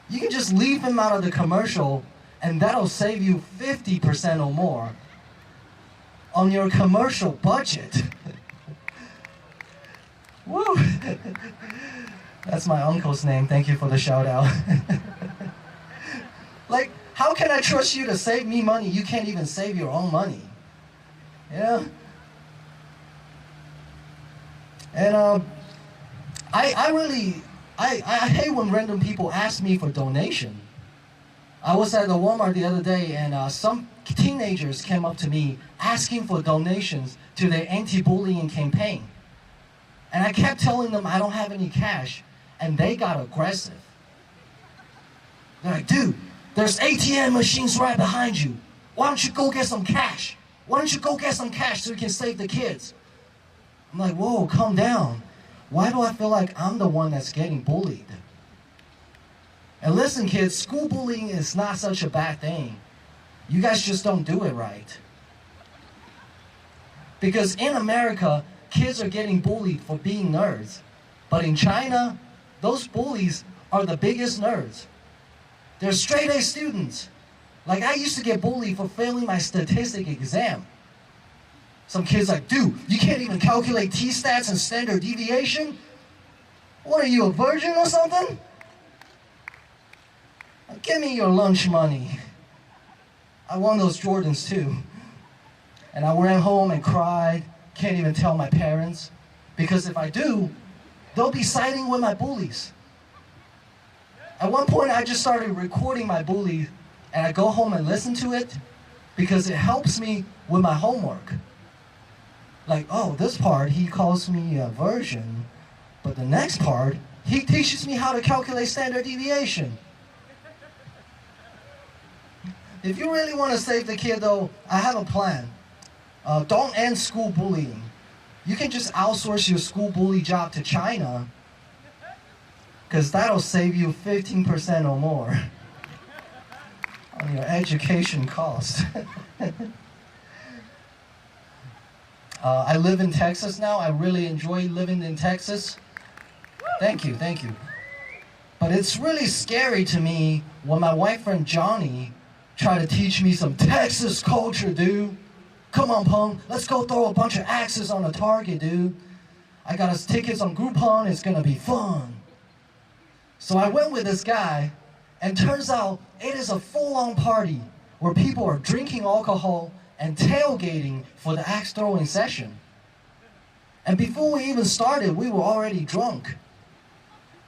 You can just leave him out of the commercial, and that'll save you 50% or more on your commercial budget. Woo! That's my uncle's name. Thank you for the shout out. Like, how can I trust you to save me money? You can't even save your own money. Yeah. And I hate when random people ask me for donation. I was at the Walmart the other day, and some teenagers came up to me asking for donations to their anti-bullying campaign. And I kept telling them I don't have any cash, and they got aggressive. They're like, dude, there's ATM machines right behind you. Why don't you go get some cash? Why don't you go get some cash so you can save the kids? I'm like, whoa, calm down. Why do I feel like I'm the one that's getting bullied? And listen, kids, school bullying is not such a bad thing. You guys just don't do it right. Because in America, kids are getting bullied for being nerds. But in China, those bullies are the biggest nerds. They're straight A students. Like, I used to get bullied for failing my statistic exam. Some kids like, dude, you can't even calculate t-stats and standard deviation? What are you, a virgin or something? Give me your lunch money. I want those Jordans too. And I ran home and cried. Can't even tell my parents. Because if I do, they'll be siding with my bullies. At one point, I just started recording my bully, and I go home and listen to it because it helps me with my homework. Like, oh, this part, he calls me a virgin, but the next part, he teaches me how to calculate standard deviation. If you really want to save the kid, though, I have a plan. Don't end school bullying. You can just outsource your school bully job to China, because that'll save you 15% or more on your education cost. I live in Texas now. I really enjoy living in Texas. Thank you, thank you. But it's really scary to me when my white friend Johnny tried to teach me some Texas culture, dude. Come on, punk, let's go throw a bunch of axes on the target, dude. I got us tickets on Groupon, it's gonna be fun. So I went with this guy, and turns out it is a full-on party where people are drinking alcohol and tailgating for the axe throwing session. And before we even started, we were already drunk.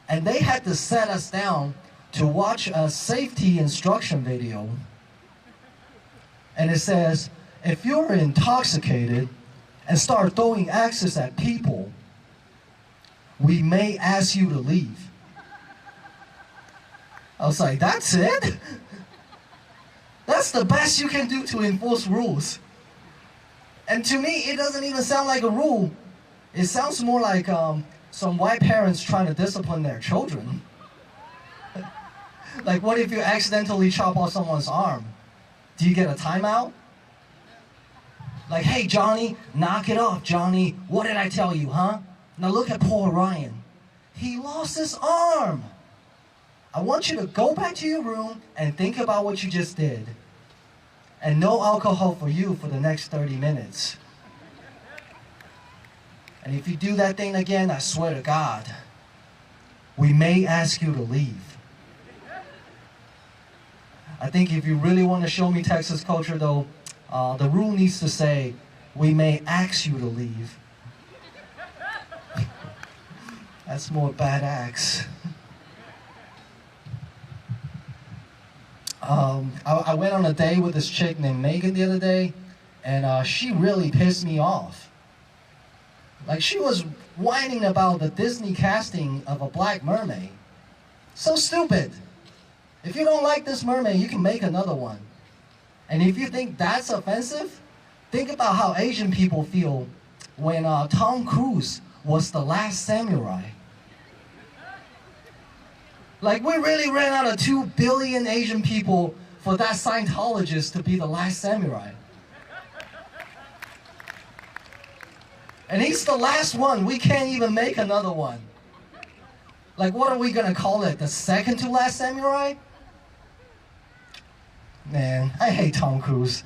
And they had to set us down to watch a safety instruction video. And it says, if you're intoxicated and start throwing axes at people, we may ask you to leave. I was like, that's it? That's the best you can do to enforce rules. And to me, it doesn't even sound like a rule. It sounds more like some white parents trying to discipline their children. Like, what if you accidentally chop off someone's arm? Do you get a timeout? Like, hey, Johnny, knock it off, Johnny. What did I tell you, huh? Now look at poor Ryan. He lost his arm. I want you to go back to your room and think about what you just did. And no alcohol for you for the next 30 minutes. And if you do that thing again, I swear to God, we may ask you to leave. I think if you really want to show me Texas culture, though, the rule needs to say, we may ask you to leave. That's more bad acts. I went on a date with this chick named Megan the other day, and she really pissed me off. Like, she was whining about the Disney casting of a black mermaid. So stupid. If you don't like this mermaid, you can make another one. And if you think that's offensive, think about how Asian people feel when Tom Cruise was the last samurai. Like, we really ran out of 2 billion Asian people for that Scientologist to be the last samurai. And he's the last one. We can't even make another one. Like, what are we gonna call it? The second to last samurai? Man, I hate Tom Cruise.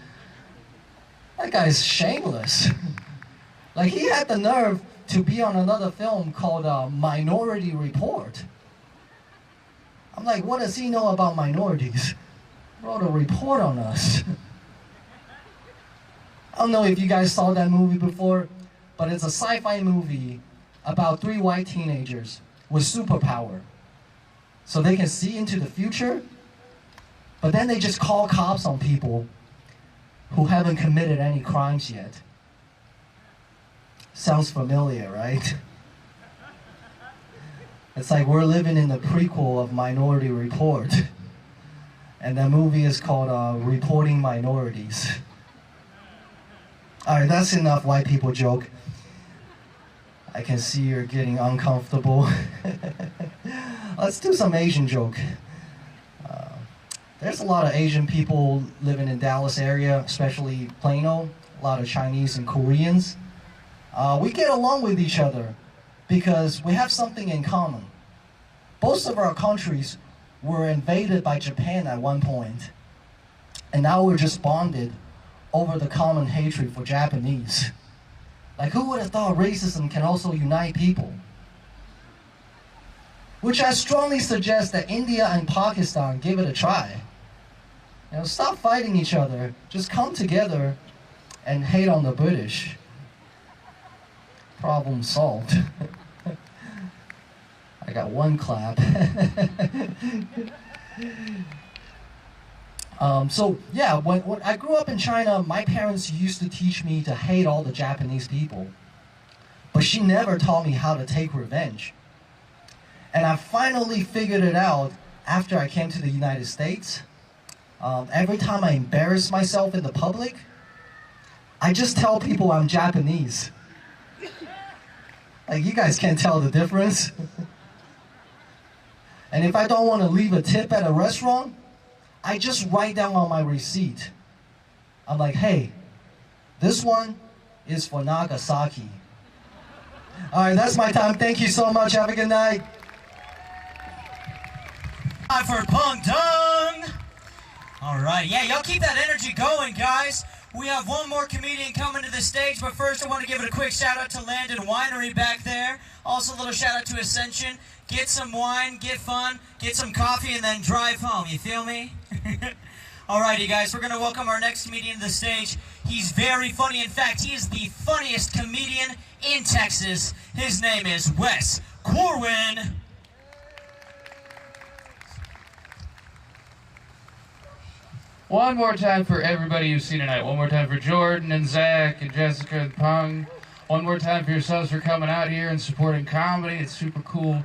That guy's shameless. Like, he had the nerve to be on another film called Minority Report. I'm like, what does he know about minorities? Wrote a report on us. I don't know if you guys saw that movie before, but it's a sci-fi movie about 3 white teenagers with superpower. So they can see into the future, but then they just call cops on people who haven't committed any crimes yet. Sounds familiar, right? It's like we're living in the prequel of Minority Report. And that movie is called Reporting Minorities. Alright, that's enough white people joke. I can see you're getting uncomfortable. Let's do some Asian joke. There's a lot of Asian people living in Dallas area, especially Plano. A lot of Chinese and Koreans. We get along with each other because we have something in common. Both of our countries were invaded by Japan at one point, and now we're just bonded over the common hatred for Japanese. Like, who would have thought racism can also unite people? Which I strongly suggest that India and Pakistan give it a try. You know, stop fighting each other, just come together and hate on the British. Problem solved. I got one clap. So yeah, when I grew up in China, my parents used to teach me to hate all the Japanese people. But she never taught me how to take revenge. And I finally figured it out after I came to the United States. Every time I embarrass myself in the public, I just tell people I'm Japanese. Like, you guys can't tell the difference. And if I don't want to leave a tip at a restaurant, I just write down on my receipt. I'm like, hey, this one is for Nagasaki. All right, that's my time. Thank you so much. Have a good night. Time for Pung Tung. All right, yeah, y'all keep that energy going, guys. We have one more comedian coming to the stage, but first I want to give it a quick shout out to Landon Winery back there. Also a little shout out to Ascension. Get some wine, get fun, get some coffee, and then drive home. You feel me? Alrighty, guys, we're going to welcome our next comedian to the stage. He's very funny. In fact, he is the funniest comedian in Texas. His name is Wes Corwin. One more time for everybody you've seen tonight. One more time for Jordan and Zach and Jessica and Pung. One more time for yourselves for coming out here and supporting comedy. It's super cool.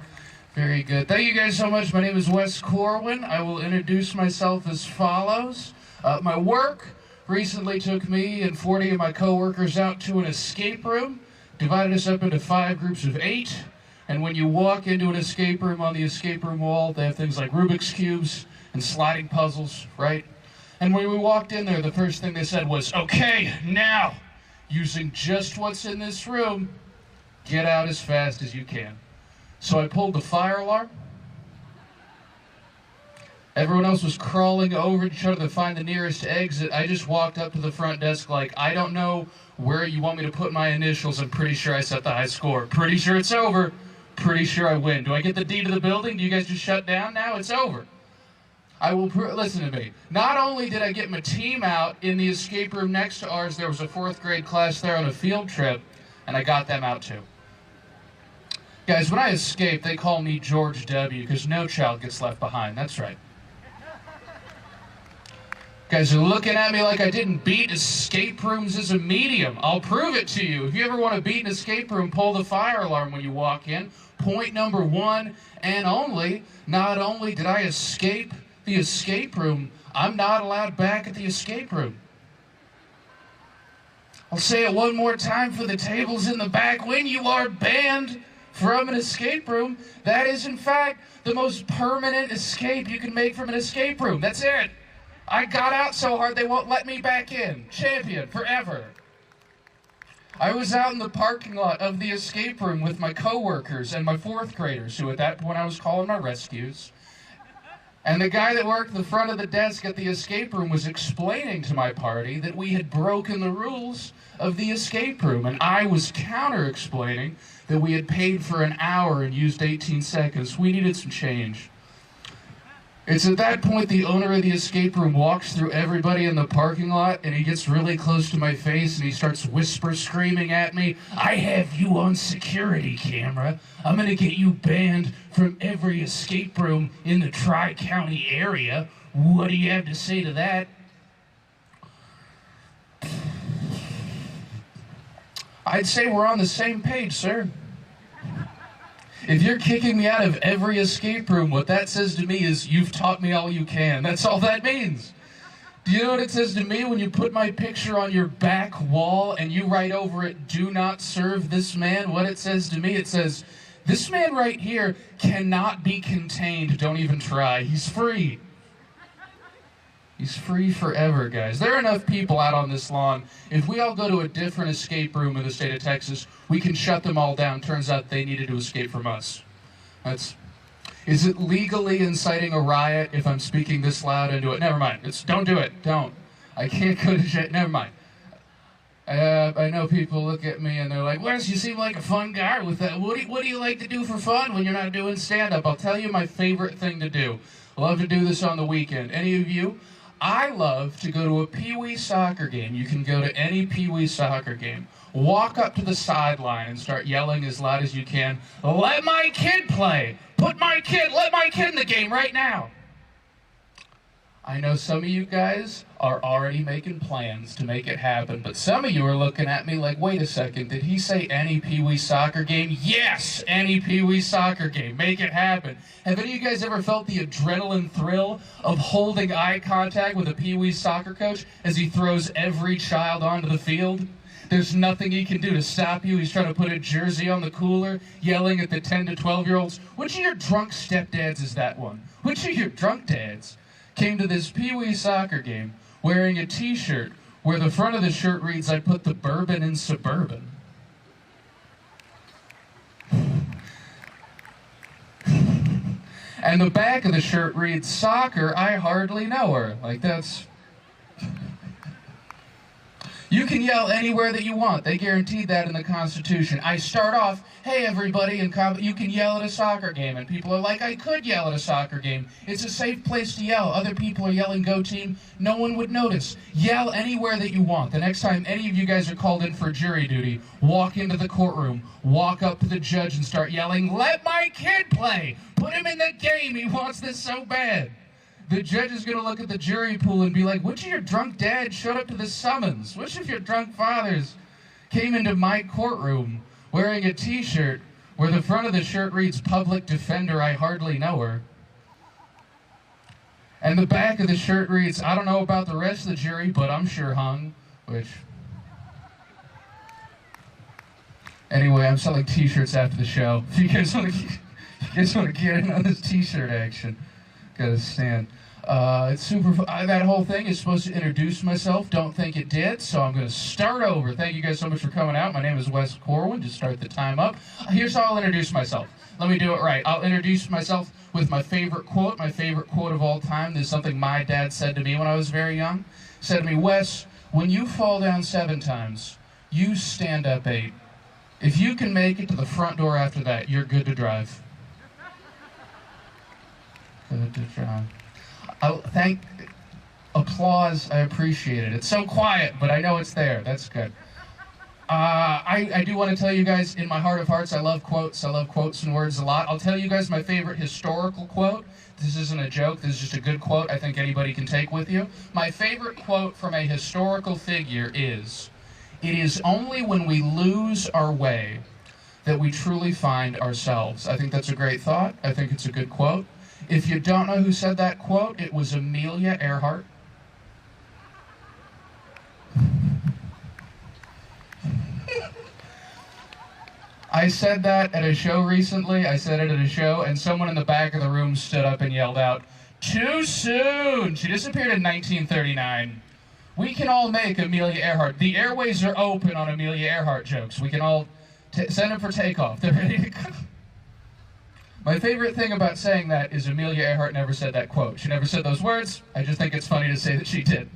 Very good. Thank you guys so much. My name is Wes Corwin. I will introduce myself as follows. My work recently took me and 40 of my coworkers out to an escape room, divided us up into 5 groups of 8. And when you walk into an escape room, on the escape room wall, they have things like Rubik's Cubes and sliding puzzles, right? And when we walked in there, the first thing they said was, okay, now, using just what's in this room, get out as fast as you can. So I pulled the fire alarm. Everyone else was crawling over to try to find the nearest exit. I just walked up to the front desk like, I don't know where you want me to put my initials. I'm pretty sure I set the high score. Pretty sure it's over. Pretty sure I win. Do I get the deed to the building? Do you guys just shut down now? It's over. I will listen to me. Not only did I get my team out in the escape room next to ours, there was a 4th grade class there on a field trip, and I got them out too. Guys, when I escape, they call me George W. because no child gets left behind. That's right. Guys are looking at me like I didn't beat escape rooms as a medium. I'll prove it to you. If you ever want to beat an escape room, pull the fire alarm when you walk in. Point number 1 and only, not only did I escape the escape room, I'm not allowed back at the escape room. I'll say it one more time for the tables in the back. When you are banned from an escape room, that is in fact the most permanent escape you can make from an escape room. That's it. I got out so hard they won't let me back in. Champion, forever. I was out in the parking lot of the escape room with my coworkers and my 4th graders, who at that point I was calling my rescues. And the guy that worked the front of the desk at the escape room was explaining to my party that we had broken the rules of the escape room. And I was counter-explaining that we had paid for an hour and used 18 seconds. We needed some change. It's at that point the owner of the escape room walks through everybody in the parking lot, and he gets really close to my face and he starts whisper screaming at me, I have you on security camera. I'm going to get you banned from every escape room in the Tri-County area. What do you have to say to that? I'd say we're on the same page, sir. If you're kicking me out of every escape room, what that says to me is, you've taught me all you can. That's all that means. Do you know what it says to me when you put my picture on your back wall and you write over it, do not serve this man? What it says to me, it says, this man right here cannot be contained. Don't even try. He's free. He's free forever, guys. There are enough people out on this lawn. If we all go to a different escape room in the state of Texas, we can shut them all down. Turns out they needed to escape from us. Is it legally inciting a riot if I'm speaking this loud into it? Never mind. Don't do it. Don't. I can't go to shit. Never mind. I know people look at me and they're like, Wes, you seem like a fun guy with that. What do you like to do for fun when you're not doing stand-up? I'll tell you my favorite thing to do. I love to do this on the weekend. Any of you? I love to go to a Pee-wee soccer game. You can go to any Pee-wee soccer game. Walk up to the sideline and start yelling as loud as you can, let my kid play! Let my kid in the game right now! I know some of you guys are already making plans to make it happen, but some of you are looking at me like, wait a second, did he say any Pee-wee soccer game? Yes, any Pee-wee soccer game. Make it happen. Have any of you guys ever felt the adrenaline thrill of holding eye contact with a Pee-wee soccer coach as he throws every child onto the field? There's nothing he can do to stop you. He's trying to put a jersey on the cooler, yelling at the 10 to 12-year-olds. Which of your drunk stepdads is that one? Which of your drunk dads came to this Pee-wee soccer game wearing a t-shirt where the front of the shirt reads, I put the bourbon in Suburban? And the back of the shirt reads, soccer, I hardly know her. Like, that's... You can yell anywhere that you want. They guaranteed that in the Constitution. I start off, hey everybody, you can yell at a soccer game. And people are like, I could yell at a soccer game. It's a safe place to yell. Other people are yelling, go team. No one would notice. Yell anywhere that you want. The next time any of you guys are called in for jury duty, walk into the courtroom, walk up to the judge and start yelling, let my kid play. Put him in the game. He wants this so bad. The judge is going to look at the jury pool and be like, which of your drunk dads showed up to the summons? Which of your drunk fathers came into my courtroom wearing a t-shirt where the front of the shirt reads, Public Defender, I hardly know her? And the back of the shirt reads, I don't know about the rest of the jury, but I'm sure hung. Which... Anyway, I'm selling t-shirts after the show. If you guys want to get in on this t-shirt action, gotta stand. It's super. That whole thing is supposed to introduce myself. Don't think it did, so I'm going to start over. Thank you guys so much for coming out. My name is Wes Corwin. Just start the time up. Here's how I'll introduce myself. Let me do it right. I'll introduce myself with my favorite quote. My favorite quote of all time. This is something my dad said to me when I was very young. He said to me, Wes, when you fall down 7 times, you stand up 8. If you can make it to the front door after that, you're good to drive. Good to drive. Applause, I appreciate it. It's so quiet, but I know it's there. That's good. I do want to tell you guys, in my heart of hearts, I love quotes. I love quotes and words a lot. I'll tell you guys my favorite historical quote. This isn't a joke. This is just a good quote I think anybody can take with you. My favorite quote from a historical figure is, "It is only when we lose our way that we truly find ourselves." I think that's a great thought. I think it's a good quote. If you don't know who said that quote, it was Amelia Earhart. I said that at a show recently. I said it at a show, and someone in the back of the room stood up and yelled out, "Too soon!" She disappeared in 1939. We can all make Amelia Earhart. The airways are open on Amelia Earhart jokes. We can all send them for takeoff. They're ready to go. My favorite thing about saying that is Amelia Earhart never said that quote. She never said those words. I just think it's funny to say that she did.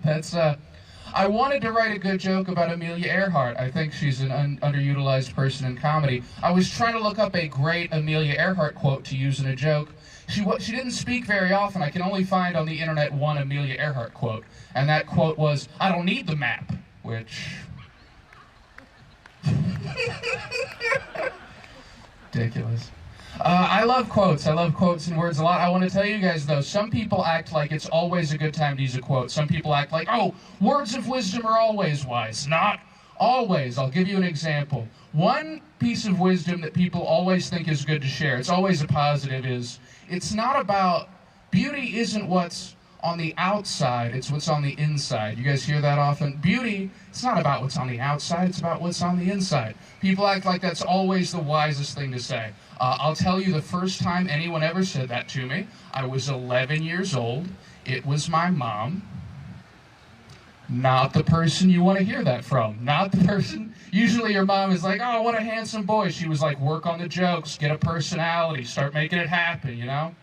I wanted to write a good joke about Amelia Earhart. I think she's an underutilized person in comedy. I was trying to look up a great Amelia Earhart quote to use in a joke. She didn't speak very often. I can only find on the internet one Amelia Earhart quote. And that quote was, "I don't need the map," which... ridiculous. I love quotes. I love quotes and words a lot. I want to tell you guys, though, some people act like it's always a good time to use a quote. Some people act like, oh, words of wisdom are always wise. Not always. I'll give you an example. One piece of wisdom that people always think is good to share, it's always a positive, is it's not about, beauty isn't what's on the outside, it's what's on the inside. You guys hear that often? Beauty, it's not about what's on the outside, it's about what's on the inside. People act like that's always the wisest thing to say. I'll tell you the first time anyone ever said that to me, I was 11 years old. It was my mom. Not the person you want to hear that from. Not the person. Usually your mom is like, oh, what a handsome boy. She was like, work on the jokes, get a personality, start making it happen, you know?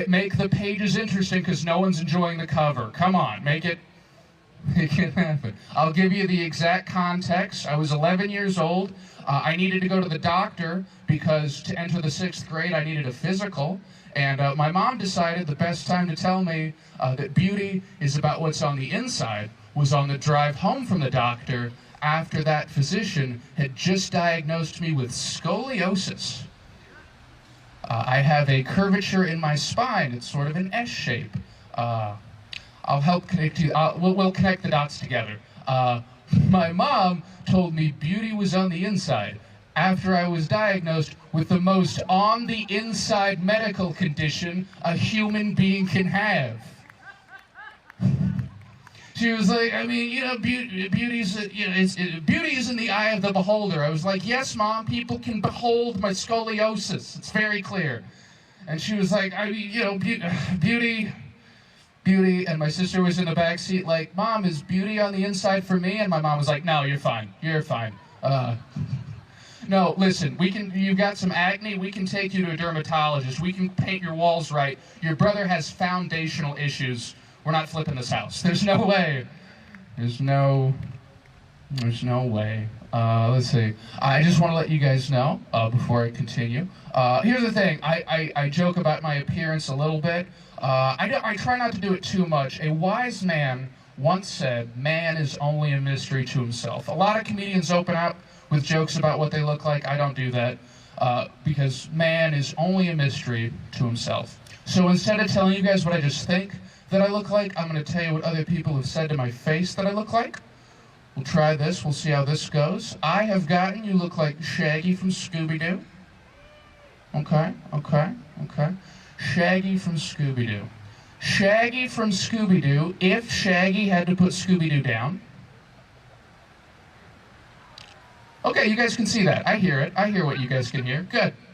Make the pages interesting because no one's enjoying the cover. Come on, make it happen. I'll give you the exact context. I was 11 years old. I needed to go to the doctor because to enter the 6th grade, I needed a physical. And my mom decided the best time to tell me that beauty is about what's on the inside was on the drive home from the doctor after that physician had just diagnosed me with scoliosis. I have a curvature in my spine. It's sort of an S shape. I'll help connect you. We'll connect the dots together. My mom told me beauty was on the inside after I was diagnosed with the most on-the-inside medical condition a human being can have. She was like, I mean, you know, beauty is in the eye of the beholder. I was like, yes, Mom, people can behold my scoliosis. It's very clear. And she was like, I mean, you know, beauty. And my sister was in the back seat like, Mom, is beauty on the inside for me? And my mom was like, no, you're fine. You're fine. No, listen, you've got some acne, we can take you to a dermatologist. We can paint your walls right. Your brother has foundational issues. We're not flipping this house. There's no way. There's no way. Let's see. I just want to let you guys know, before I continue. Here's the thing. I joke about my appearance a little bit. I try not to do it too much. A wise man once said, man is only a mystery to himself. A lot of comedians open up with jokes about what they look like. I don't do that, because man is only a mystery to himself. So instead of telling you guys what I just think that I look like, I'm going to tell you what other people have said to my face that I look like. We'll try this. We'll see how this goes. I have gotten you look like Shaggy from Scooby-Doo. Okay. Shaggy from Scooby-Doo. Shaggy from Scooby-Doo, if Shaggy had to put Scooby-Doo down. Okay, you guys can see that. I hear it. I hear what you guys can hear.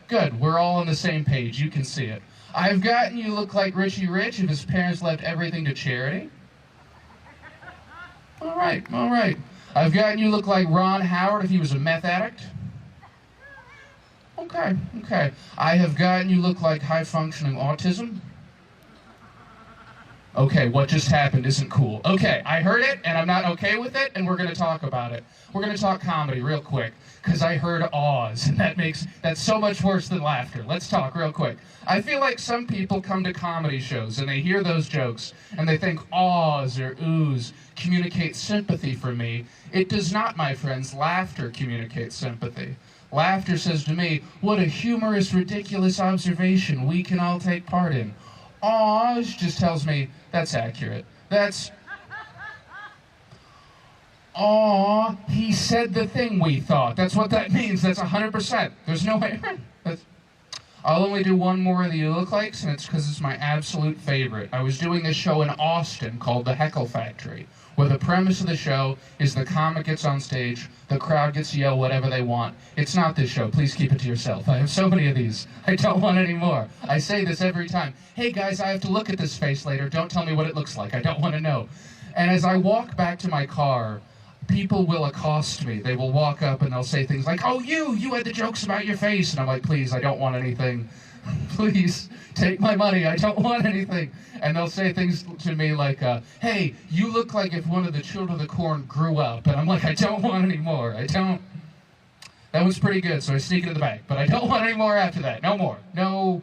Good. We're all on the same page. You can see it. I've gotten you look like Richie Rich if his parents left everything to charity. All right, all right. I've gotten you look like Ron Howard if he was a meth addict. Okay, okay. I have gotten you look like high-functioning autism. Okay, what just happened isn't cool. Okay, I heard it, and I'm not okay with it, and we're going to talk about it. We're going to talk comedy real quick, because I heard awes, and that's so much worse than laughter. Let's talk real quick. I feel like some people come to comedy shows, and they hear those jokes, and they think awes or oohs communicate sympathy for me. It does not, my friends. Laughter communicates sympathy. Laughter says to me, what a humorous, ridiculous observation we can all take part in. Awes just tells me, that's accurate. That's, aw, he said the thing we thought. That's what that means. That's 100%. There's no way. I'll only do one more of the You Look Likes, and it's because it's my absolute favorite. I was doing this show in Austin called The Heckle Factory, where the premise of the show is the comic gets on stage, the crowd gets to yell whatever they want. It's not this show. Please keep it to yourself. I have so many of these. I don't want any more. I say this every time. Hey guys, I have to look at this face later. Don't tell me what it looks like. I don't want to know. And as I walk back to my car, people will accost me. They will walk up and they'll say things like, oh, you had the jokes about your face. And I'm like, please, I don't want anything. Please, take my money. I don't want anything. And they'll say things to me like, hey, you look like if one of the Children of the Corn grew up. And I'm like, I don't want any more. I don't. That was pretty good, so I sneak it in the back. But I don't want any more after that. No more. No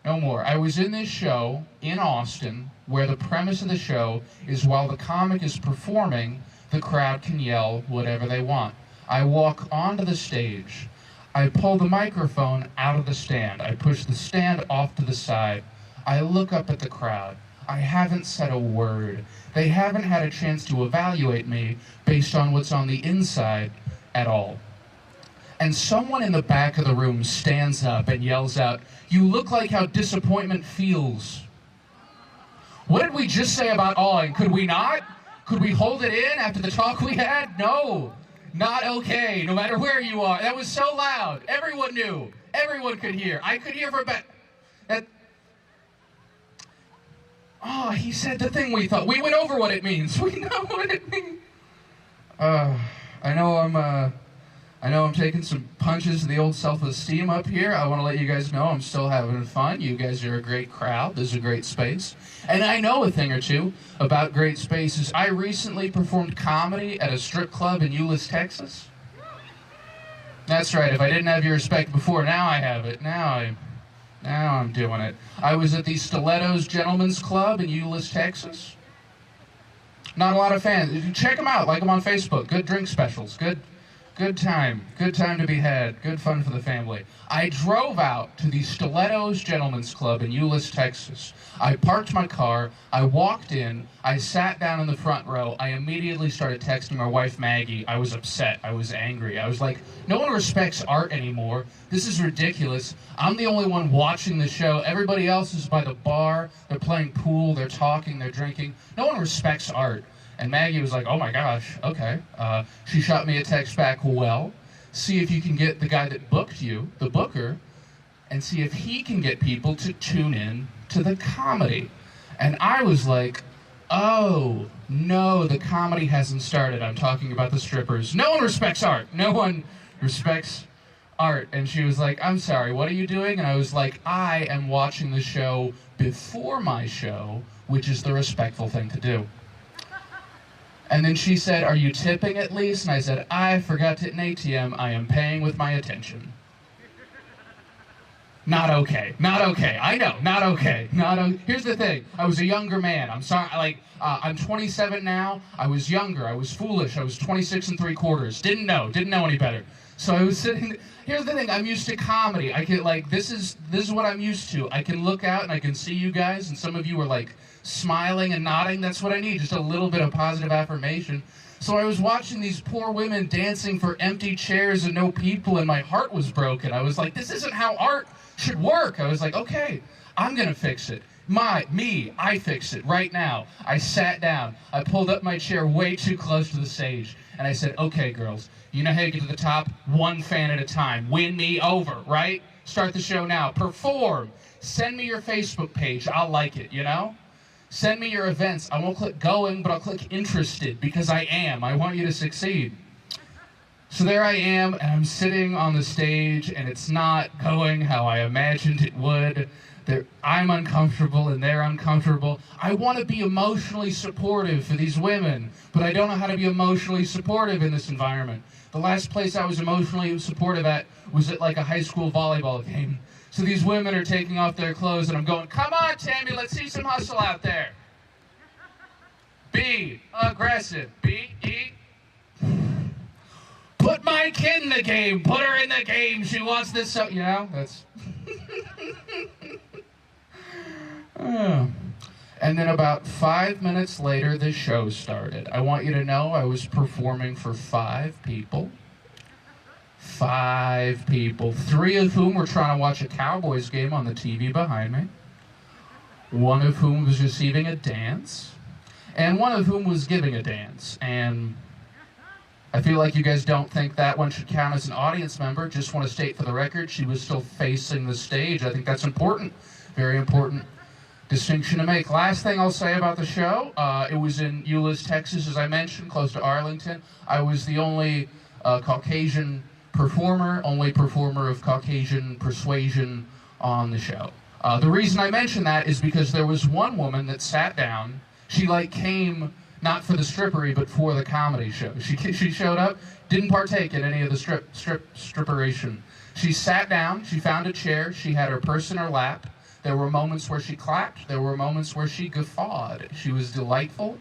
more. I was in this show in Austin where the premise of the show is while the comic is performing, the crowd can yell whatever they want. I walk onto the stage. I pull the microphone out of the stand. I push the stand off to the side. I look up at the crowd. I haven't said a word. They haven't had a chance to evaluate me based on what's on the inside at all. And someone in the back of the room stands up and yells out, you look like how disappointment feels. What did we just say about awing? Could we not? Could we hold it in after the talk we had? No. Not okay, no matter where you are. That was so loud. Everyone knew. Everyone could hear. I could hear for that. Oh, he said the thing we thought. We went over what it means. We know what it means. I know I'm taking some punches to the old self-esteem up here. I want to let you guys know I'm still having fun. You guys are a great crowd. This is a great space. And I know a thing or two about great spaces. I recently performed comedy at a strip club in Euless, Texas. That's right. If I didn't have your respect before, now I have it. Now I'm doing it. I was at the Stilettos Gentlemen's Club in Euless, Texas. Not a lot of fans. Check them out. Like them on Facebook. Good drink specials. Good time to be had, good fun for the family. I drove out to the Stilettos Gentlemen's Club in Euless, Texas. I parked my car, I walked in, I sat down in the front row, I immediately started texting my wife Maggie. I was upset, I was angry. I was like, no one respects art anymore. This is ridiculous. I'm the only one watching the show. Everybody else is by the bar, they're playing pool, they're talking, they're drinking. No one respects art. And Maggie was like, oh my gosh, okay. She shot me a text back, well, see if you can get the guy that booked you, the booker, and see if he can get people to tune in to the comedy. And I was like, oh, no, the comedy hasn't started. I'm talking about the strippers. No one respects art. No one respects art. And she was like, I'm sorry, what are you doing? And I was like, I am watching the show before my show, which is the respectful thing to do. And then she said, are you tipping at least? And I said, I forgot to hit an ATM. I am paying with my attention. Not okay. Not okay. I know. Not okay. Here's the thing. I was a younger man. I'm sorry. I'm 27 now. I was younger. I was foolish. I was 26 3/4. Didn't know any better. So I was sitting. Here's the thing. I'm used to comedy. I can this is what I'm used to. I can look out and I can see you guys, and some of you are like smiling and nodding. That's what I need. Just a little bit of positive affirmation. So I was watching these poor women dancing for empty chairs and no people, and my heart was broken. I was like, this isn't how art should work. I was like, okay, I'm gonna fix it. I fix it right now. I sat down. I pulled up my chair way too close to the stage, and I said, okay, girls, you know how you get to the top? One fan at a time. Win me over, right? Start the show now. Perform. Send me your Facebook page. I'll like it, you know? Send me your events. I won't click going, but I'll click interested because I am. I want you to succeed. So there I am, and I'm sitting on the stage, and it's not going how I imagined it would. I'm uncomfortable, and they're uncomfortable. I want to be emotionally supportive for these women, but I don't know how to be emotionally supportive in this environment. The last place I was emotionally supportive at was at like a high school volleyball game. So these women are taking off their clothes, and I'm going, come on, Tammy, let's see some hustle out there. Be aggressive. B, E. Put my kid in the game. Put her in the game. She wants this, so, you know, that's... And then about 5 minutes later, the show started. I want you to know I was performing for 5 people. 5 people. 3 of whom were trying to watch a Cowboys game on the TV behind me. 1 of whom was receiving a dance. And 1 of whom was giving a dance. And I feel like you guys don't think that one should count as an audience member. Just want to state for the record, she was still facing the stage. I think that's important. Very important distinction to make. Last thing I'll say about the show, it was in Euless, Texas, as I mentioned, close to Arlington. I was the only Caucasian performer, only performer of Caucasian persuasion on the show. The reason I mention that is because there was one woman that sat down. She came not for the strippery, but for the comedy show. She showed up, didn't partake in any of the stripperation. She sat down, she found a chair, she had her purse in her lap. There were moments where she clapped, there were moments where she guffawed. She was delightful.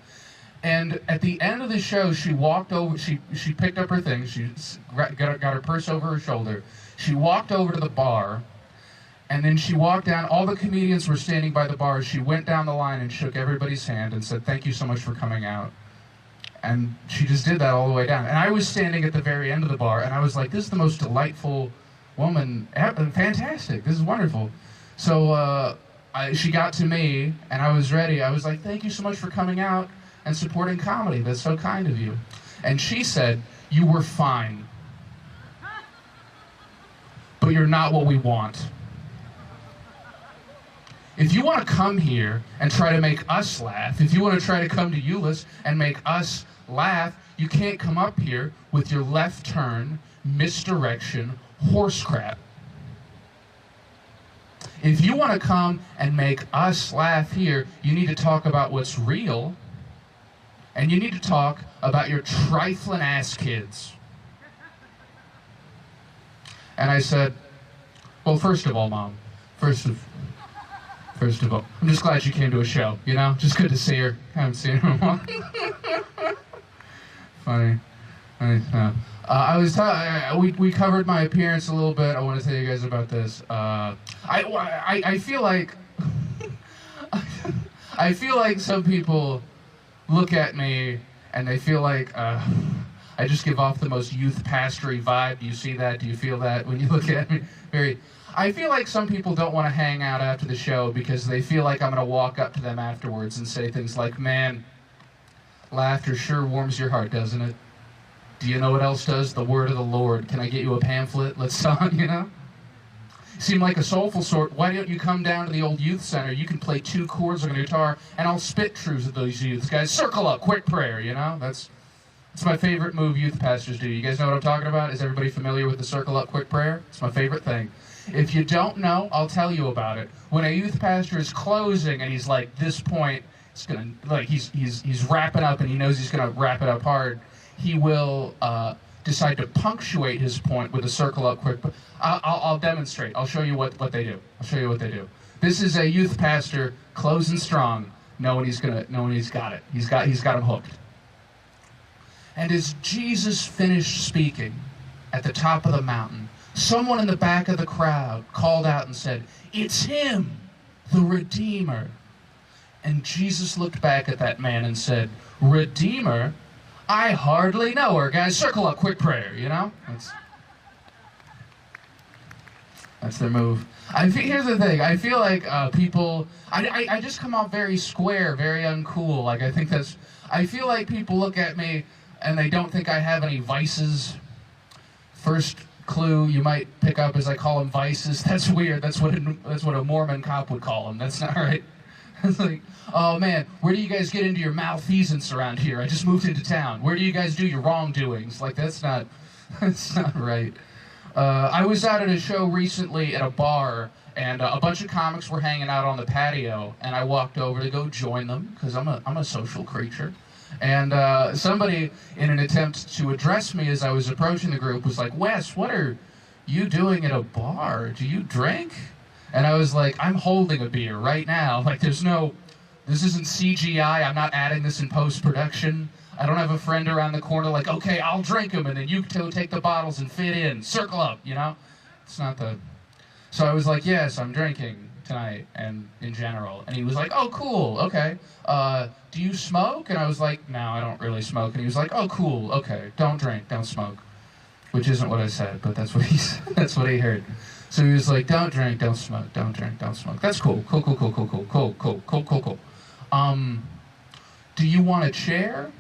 And at the end of the show, she walked over, she picked up her things, she got her purse over her shoulder. She walked over to the bar, and then she walked down. All the comedians were standing by the bar. She went down the line and shook everybody's hand and said, thank you so much for coming out. And she just did that all the way down. And I was standing at the very end of the bar, and I was like, this is the most delightful woman, fantastic, this is wonderful. So she got to me, and I was ready. I was like, thank you so much for coming out and supporting comedy. That's so kind of you. And she said, you were fine, but you're not what we want. If you want to come here and try to make us laugh, if you want to try to come to Euless and make us laugh, you can't come up here with your left turn, misdirection, horse crap. If you want to come and make us laugh here, you need to talk about what's real, and you need to talk about your trifling ass kids. And I said, well, first of all, Mom, first of all, I'm just glad you came to a show, you know? Just good to see her. I haven't seen her in a while. Funny. I was we covered my appearance a little bit. I want to tell you guys about this. I feel like I feel like some people look at me and they feel like I just give off the most youth pastory vibe. Do you see that? Do you feel that when you look at me? I feel like some people don't want to hang out after the show because they feel like I'm going to walk up to them afterwards and say things like, man, laughter sure warms your heart, doesn't it? Do you know what else does? The word of the Lord. Can I get you a pamphlet? Let's song, you know? Seem like a soulful sort. Why don't you come down to the old youth center? You can play 2 chords on a guitar, and I'll spit truths at those youths. Guys, circle up, quick prayer, you know? That's my favorite move youth pastors do. You guys know what I'm talking about? Is everybody familiar with the circle up, quick prayer? It's my favorite thing. If you don't know, I'll tell you about it. When a youth pastor is closing and he's like, this point, it's gonna, like, he's wrapping up and he knows he's gonna wrap it up hard, he will decide to punctuate his point with a circle up quick. I'll demonstrate. I'll show you what they do. I'll show you what they do. This is a youth pastor closing strong, knowing he's got it. He's got him hooked. And as Jesus finished speaking at the top of the mountain, someone in the back of the crowd called out and said, "It's him, the Redeemer." And Jesus looked back at that man and said, "Redeemer? I hardly know her." Guys, circle up, quick prayer, you know? That's their move. Here's the thing. I feel like people... I just come off very square, very uncool. Like, I feel like people look at me and they don't think I have any vices. First clue you might pick up is I call them vices. That's weird. That's what a Mormon cop would call them. That's not right. It's like, oh man, where do you guys get into your malfeasance around here? I just moved into town. Where do you guys do your wrongdoings? Like, that's not right. I was out at a show recently at a bar, and a bunch of comics were hanging out on the patio, and I walked over to go join them, because I'm a social creature. And somebody, in an attempt to address me as I was approaching the group, was like, Wes, what are you doing at a bar? Do you drink? And I was like, I'm holding a beer right now. Like, this isn't CGI. I'm not adding this in post-production. I don't have a friend around the corner like, okay, I'll drink them, and then you two take the bottles and fit in. Circle up, you know? It's not the... So I was like, yes, I'm drinking tonight and in general. And he was like, oh, cool, okay. Do you smoke? And I was like, no, I don't really smoke. And he was like, oh, cool, okay. Don't drink, don't smoke. Which isn't what I said, but that's what he said. That's what he heard. So he was like, don't drink, don't smoke, don't drink, don't smoke. That's cool. Cool. Do you want a chair?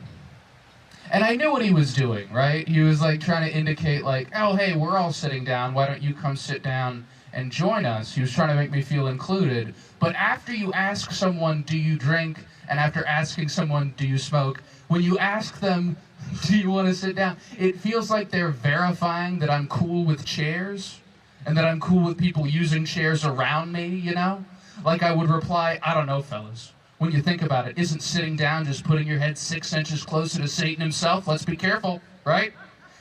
And I knew what he was doing, right? He was like trying to indicate like, oh, hey, we're all sitting down. Why don't you come sit down and join us? He was trying to make me feel included. But after you ask someone, do you drink? And after asking someone, do you smoke? When you ask them, do you want to sit down? It feels like they're verifying that I'm cool with chairs and that I'm cool with people using chairs around me, you know? Like I would reply, I don't know, fellas. When you think about it, isn't sitting down just putting your head 6 inches closer to Satan himself? Let's be careful, right?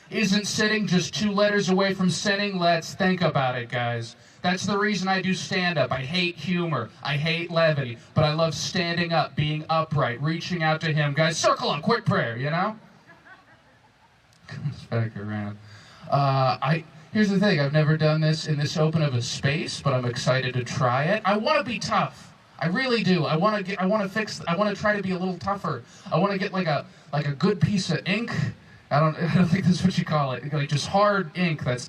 Isn't sitting just 2 letters away from sinning? Let's think about it, guys. That's the reason I do stand-up. I hate humor. I hate levity. But I love standing up, being upright, reaching out to him. Guys, circle up, quick prayer, you know? Comes back around. Here's the thing. I've never done this in this open of a space, but I'm excited to try it. I want to be tough. I really do. I want to try to be a little tougher. I want to get like a good piece of ink. I don't think that's what you call it. Like just hard ink. That's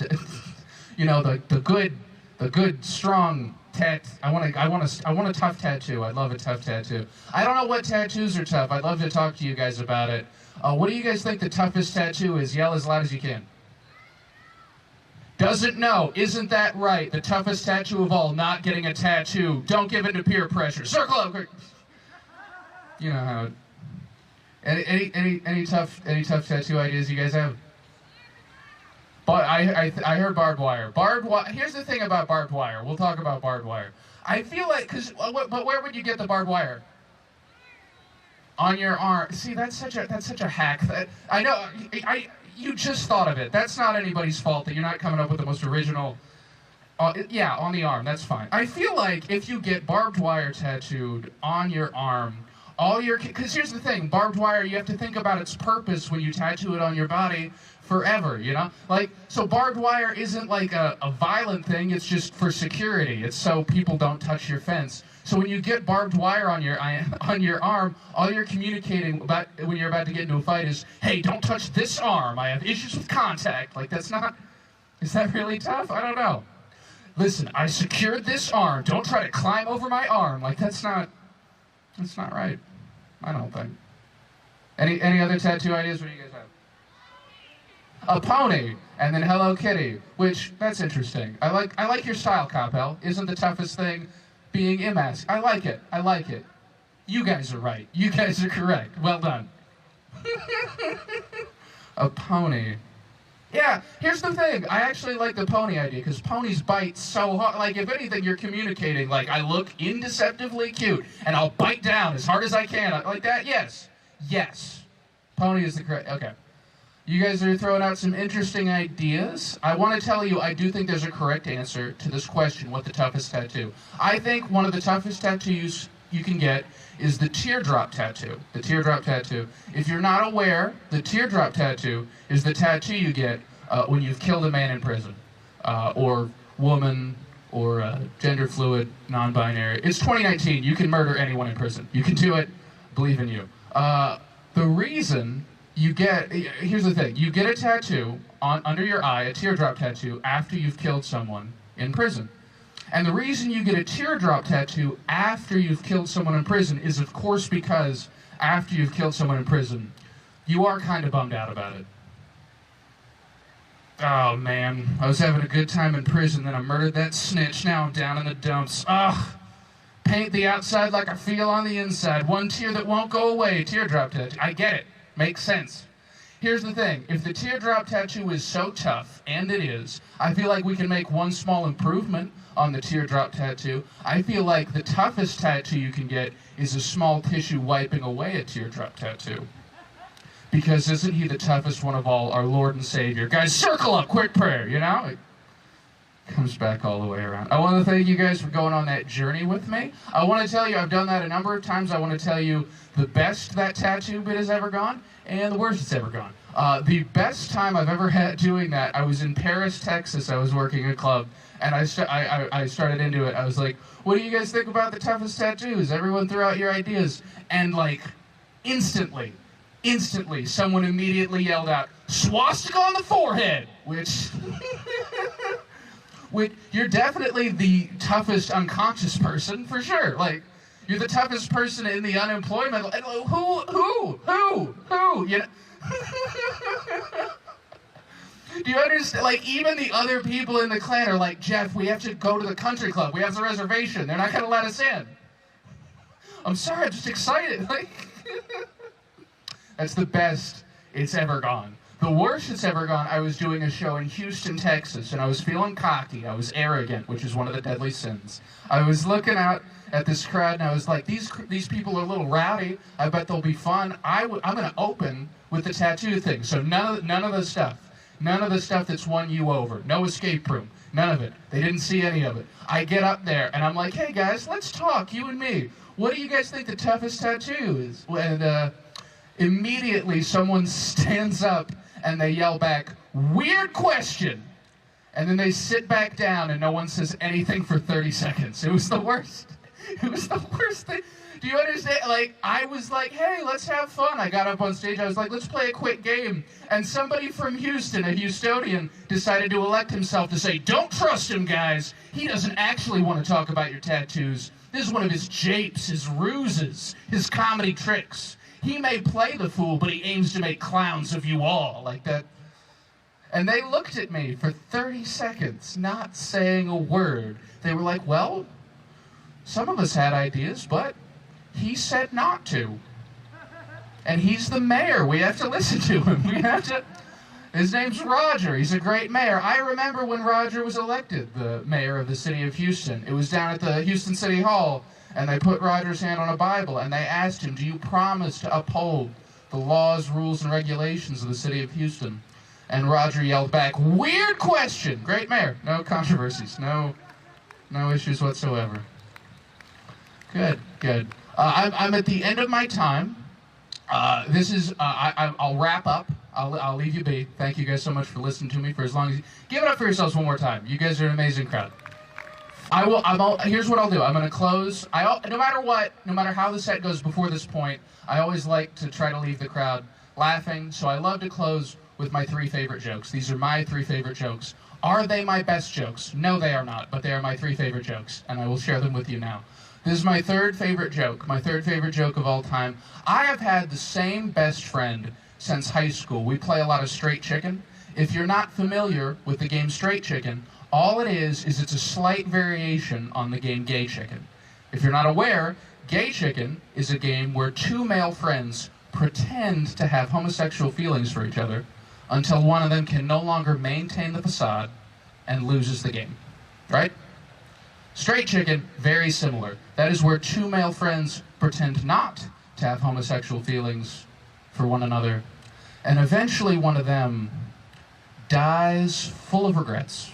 you know, the good strong tat. I want a tough tattoo. I love a tough tattoo. I don't know what tattoos are tough. I'd love to talk to you guys about it. What do you guys think the toughest tattoo is? Yell as loud as you can. Doesn't know. Isn't that right? The toughest tattoo of all, not getting a tattoo. Don't give in to peer pressure. Circle up quick. You know how it... Any tough tattoo ideas you guys have? But I heard barbed wire. Here's the thing about barbed wire. We'll talk about barbed wire. I feel like but where would you get the barbed wire? On your arm. See, that's such a hack. I know. You just thought of it. That's not anybody's fault that you're not coming up with the most original... yeah, on the arm. That's fine. I feel like if you get barbed wire tattooed on your arm, because here's the thing, barbed wire, you have to think about its purpose when you tattoo it on your body forever, you know? Like, so barbed wire isn't like a violent thing, it's just for security. It's so people don't touch your fence. So when you get barbed wire on your arm, all you're communicating about when you're about to get into a fight is, hey, don't touch this arm. I have issues with contact. Like, that's not... Is that really tough? I don't know. Listen, I secured this arm. Don't try to climb over my arm. Like, that's not right. I don't think. Any other tattoo ideas? What do you guys have? A pony, and then Hello Kitty, which, that's interesting. I like your style, Coppell. Isn't the toughest thing being imask? I like it. You guys are right. You guys are correct. Well done. A pony. Yeah, here's the thing. I actually like the pony idea, because ponies bite so hard. Like, if anything, you're communicating, like, I look indeceptively cute, and I'll bite down as hard as I can. Like that? Yes. Yes. Pony is the correct... Okay. You guys are throwing out some interesting ideas. I want to tell you, I do think there's a correct answer to this question, what the toughest tattoo. I think one of the toughest tattoos you can get is the teardrop tattoo. The teardrop tattoo. If you're not aware, the teardrop tattoo is the tattoo you get when you've killed a man in prison. Or woman, or gender fluid, non-binary. It's 2019. You can murder anyone in prison. You can do it. Believe in you. The reason... here's the thing, you get a tattoo under your eye, a teardrop tattoo, after you've killed someone in prison. And the reason you get a teardrop tattoo after you've killed someone in prison is, of course, because after you've killed someone in prison, you are kind of bummed out about it. Oh man, I was having a good time in prison, then I murdered that snitch, now I'm down in the dumps. Ugh. Paint the outside like I feel on the inside. One tear that won't go away. Teardrop tattoo. I get it. Makes sense. Here's the thing. If the teardrop tattoo is so tough, and it is, I feel like we can make one small improvement on the teardrop tattoo. I feel like the toughest tattoo you can get is a small tissue wiping away a teardrop tattoo. Because isn't he the toughest one of all, our Lord and Savior? Guys, circle up, quick prayer, you know? It comes back all the way around. I want to thank you guys for going on that journey with me. I want to tell you, I've done that a number of times. I want to tell you the best that tattoo bit has ever gone, and the worst it's ever gone. The best time I've ever had doing that, I was in Paris, Texas. I was working a club, and I started into it. I was like, what do you guys think about the toughest tattoos? Everyone throw out your ideas. And like, instantly, someone immediately yelled out, swastika on the forehead, which... You're definitely the toughest unconscious person, for sure. Like, you're the toughest person in the unemployment. Who? You know? Do you understand? Like, even the other people in the clan are like, Jeff, we have to go to the country club. We have the reservation. They're not going to let us in. I'm sorry, I'm just excited. Like, that's the best it's ever gone. The worst it's ever gone, I was doing a show in Houston, Texas, and I was feeling cocky. I was arrogant, which is one of the deadly sins. I was looking out at this crowd, and I was like, these people are a little rowdy. I bet they'll be fun. I'm going to open with the tattoo thing. So none of the stuff that's won you over. No escape room. None of it. They didn't see any of it. I get up there, and I'm like, hey, guys, let's talk, you and me. What do you guys think the toughest tattoo is? And immediately someone stands up, and they yell back, weird question. And then they sit back down and no one says anything for 30 seconds. It was the worst. It was the worst thing. Do you understand? Like, I was like, hey, let's have fun. I got up on stage. I was like, let's play a quick game. And somebody from Houston, a Houstonian, decided to elect himself to say, don't trust him, guys. He doesn't actually want to talk about your tattoos. This is one of his japes, his ruses, his comedy tricks. He may play the fool, but he aims to make clowns of you all, like that. And they looked at me for 30 seconds, not saying a word. They were like, well, some of us had ideas, but he said not to. And he's the mayor. We have to listen to him. We have to... His name's Roger. He's a great mayor. I remember when Roger was elected the mayor of the city of Houston. It was down at the Houston City Hall. And they put Roger's hand on a Bible, and they asked him, do you promise to uphold the laws, rules, and regulations of the city of Houston? And Roger yelled back, weird question! Great mayor. No controversies. No issues whatsoever. Good. I'm at the end of my time. I'll wrap up. I'll leave you be. Thank you guys so much for listening to me for as long as... Give it up for yourselves one more time. You guys are an amazing crowd. Here's what I'll do. I'm going to close. No matter how the set goes before this point, I always like to try to leave the crowd laughing. So I love to close with my 3 favorite jokes. These are my 3 favorite jokes. Are they my best jokes? No, they are not, but they are my 3 favorite jokes, and I will share them with you now. This is my 3rd favorite joke, my 3rd favorite joke of all time. I have had the same best friend since high school. We play a lot of straight chicken. If you're not familiar with the game straight chicken, all it is it's a slight variation on the game Gay Chicken. If you're not aware, Gay Chicken is a game where 2 male friends pretend to have homosexual feelings for each other until one of them can no longer maintain the facade and loses the game. Right? Straight Chicken, very similar. That is where 2 male friends pretend not to have homosexual feelings for one another, and eventually one of them dies full of regrets.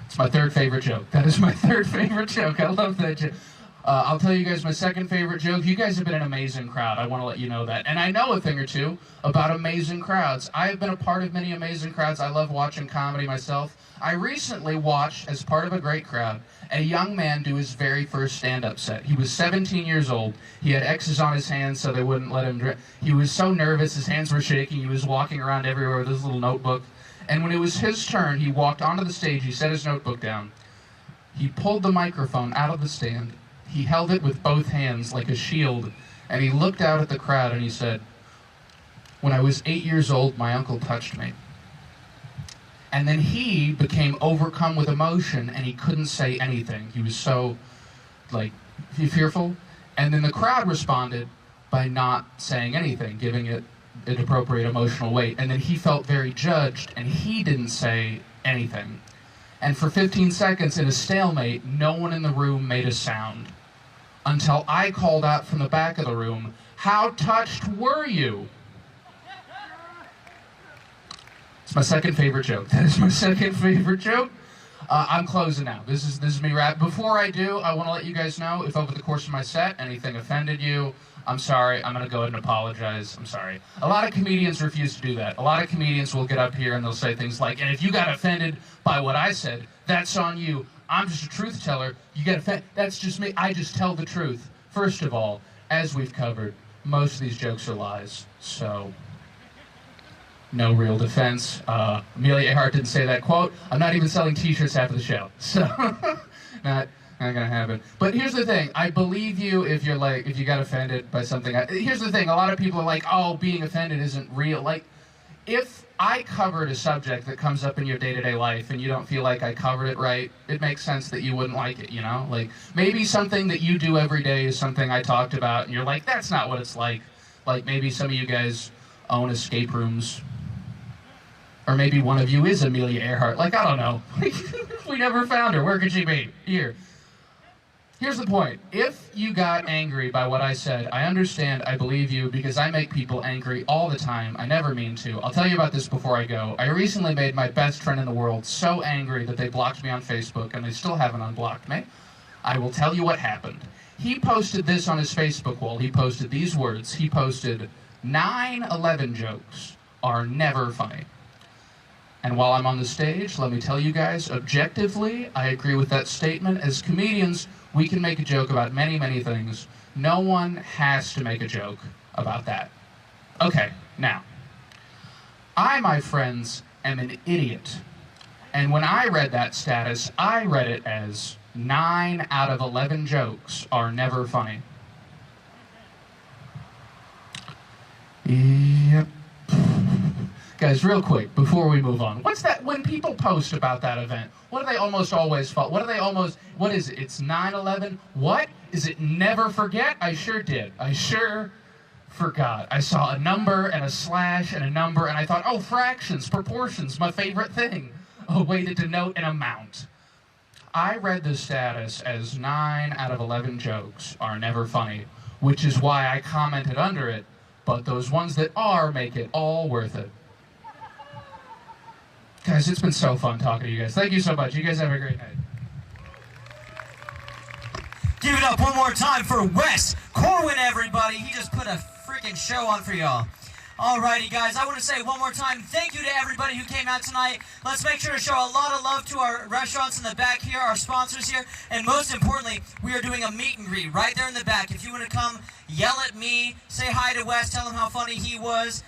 It's my 3rd favorite joke. That is my 3rd favorite joke. I love that joke. I'll tell you guys my 2nd favorite joke. You guys have been an amazing crowd. I want to let you know that. And I know a thing or two about amazing crowds. I have been a part of many amazing crowds. I love watching comedy myself. I recently watched, as part of a great crowd, a young man do his very first stand-up set. He was 17 years old. He had X's on his hands so they wouldn't let him drink. He was so nervous. His hands were shaking. He was walking around everywhere with his little notebook. And when it was his turn, he walked onto the stage. He set his notebook down. He pulled the microphone out of the stand. He held it with both hands like a shield. And he looked out at the crowd and he said, When I was 8 years old, my uncle touched me. And then he became overcome with emotion and he couldn't say anything. He was so, fearful. And then the crowd responded by not saying anything, giving it an appropriate emotional weight. And then he felt very judged and he didn't say anything. And for 15 seconds in a stalemate, no one in the room made a sound. Until I called out from the back of the room, "How touched were you?" It's my second favorite joke. That is my second favorite joke. I'm closing now. This is me wrap. Before I do, I want to let you guys know if over the course of my set anything offended you, I'm sorry. I'm going to go ahead and apologize. I'm sorry. A lot of comedians refuse to do that. A lot of comedians will get up here and they'll say things like, "And if you got offended by what I said, that's on you. I'm just a truth teller. You get offended. That's just me. I just tell the truth." First of all, as we've covered, most of these jokes are lies. So, no real defense. Amelia Earhart didn't say that quote. I'm not even selling t-shirts after the show. So, not gonna happen. But here's the thing. I believe you if you got offended by something. Here's the thing. A lot of people are like, "Oh, being offended isn't real." If I covered a subject that comes up in your day-to-day life and you don't feel like I covered it right, it makes sense that you wouldn't like it, you know? Maybe something that you do every day is something I talked about and you're like, "That's not what it's like." Maybe some of you guys own escape rooms. Or maybe one of you is Amelia Earhart. I don't know. We never found her. Where could she be? Here. Here's the point. If you got angry by what I said, I understand, I believe you, because I make people angry all the time. I never mean to. I'll tell you about this before I go. I recently made my best friend in the world so angry that they blocked me on Facebook, and they still haven't unblocked me. I will tell you what happened. He posted this on his Facebook wall. He posted these words. He posted, 9/11 jokes are never funny. And while I'm on the stage, let me tell you guys, objectively, I agree with that statement. As comedians, we can make a joke about many, many things. No one has to make a joke about that. Okay, now, I, my friends, am an idiot. And when I read that status, I read it as 9 out of 11 jokes are never funny. Yep. Guys, real quick, before we move on, what's that, when people post about that event, what do they almost always follow? What is it? It's 9/11? What? Is it never forget? I sure did. I sure forgot. I saw a number and a slash and a number, and I thought, oh, fractions, proportions, my favorite thing. A way to denote an amount. I read the status as 9 out of 11 jokes are never funny, which is why I commented under it, but those ones that are make it all worth it. Guys, it's been so fun talking to you guys. Thank you so much. You guys have a great night. Give it up one more time for Wes Corwin, everybody. He just put a freaking show on for y'all. Alrighty, guys, I want to say one more time, thank you to everybody who came out tonight. Let's make sure to show a lot of love to our restaurants in the back here, our sponsors here, and most importantly, we are doing a meet and greet right there in the back. If you want to come, yell at me, say hi to Wes, tell him how funny he was.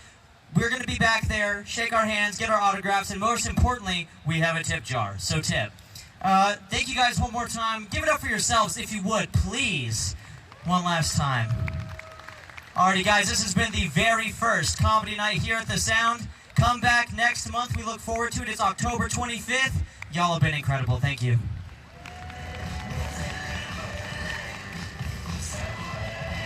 We're going to be back there, shake our hands, get our autographs, and most importantly, we have a tip jar, so tip. Thank you guys one more time. Give it up for yourselves, if you would, please. One last time. Alrighty, guys, this has been the very first comedy night here at The Sound. Come back next month. We look forward to it. It's October 25th. Y'all have been incredible. Thank you.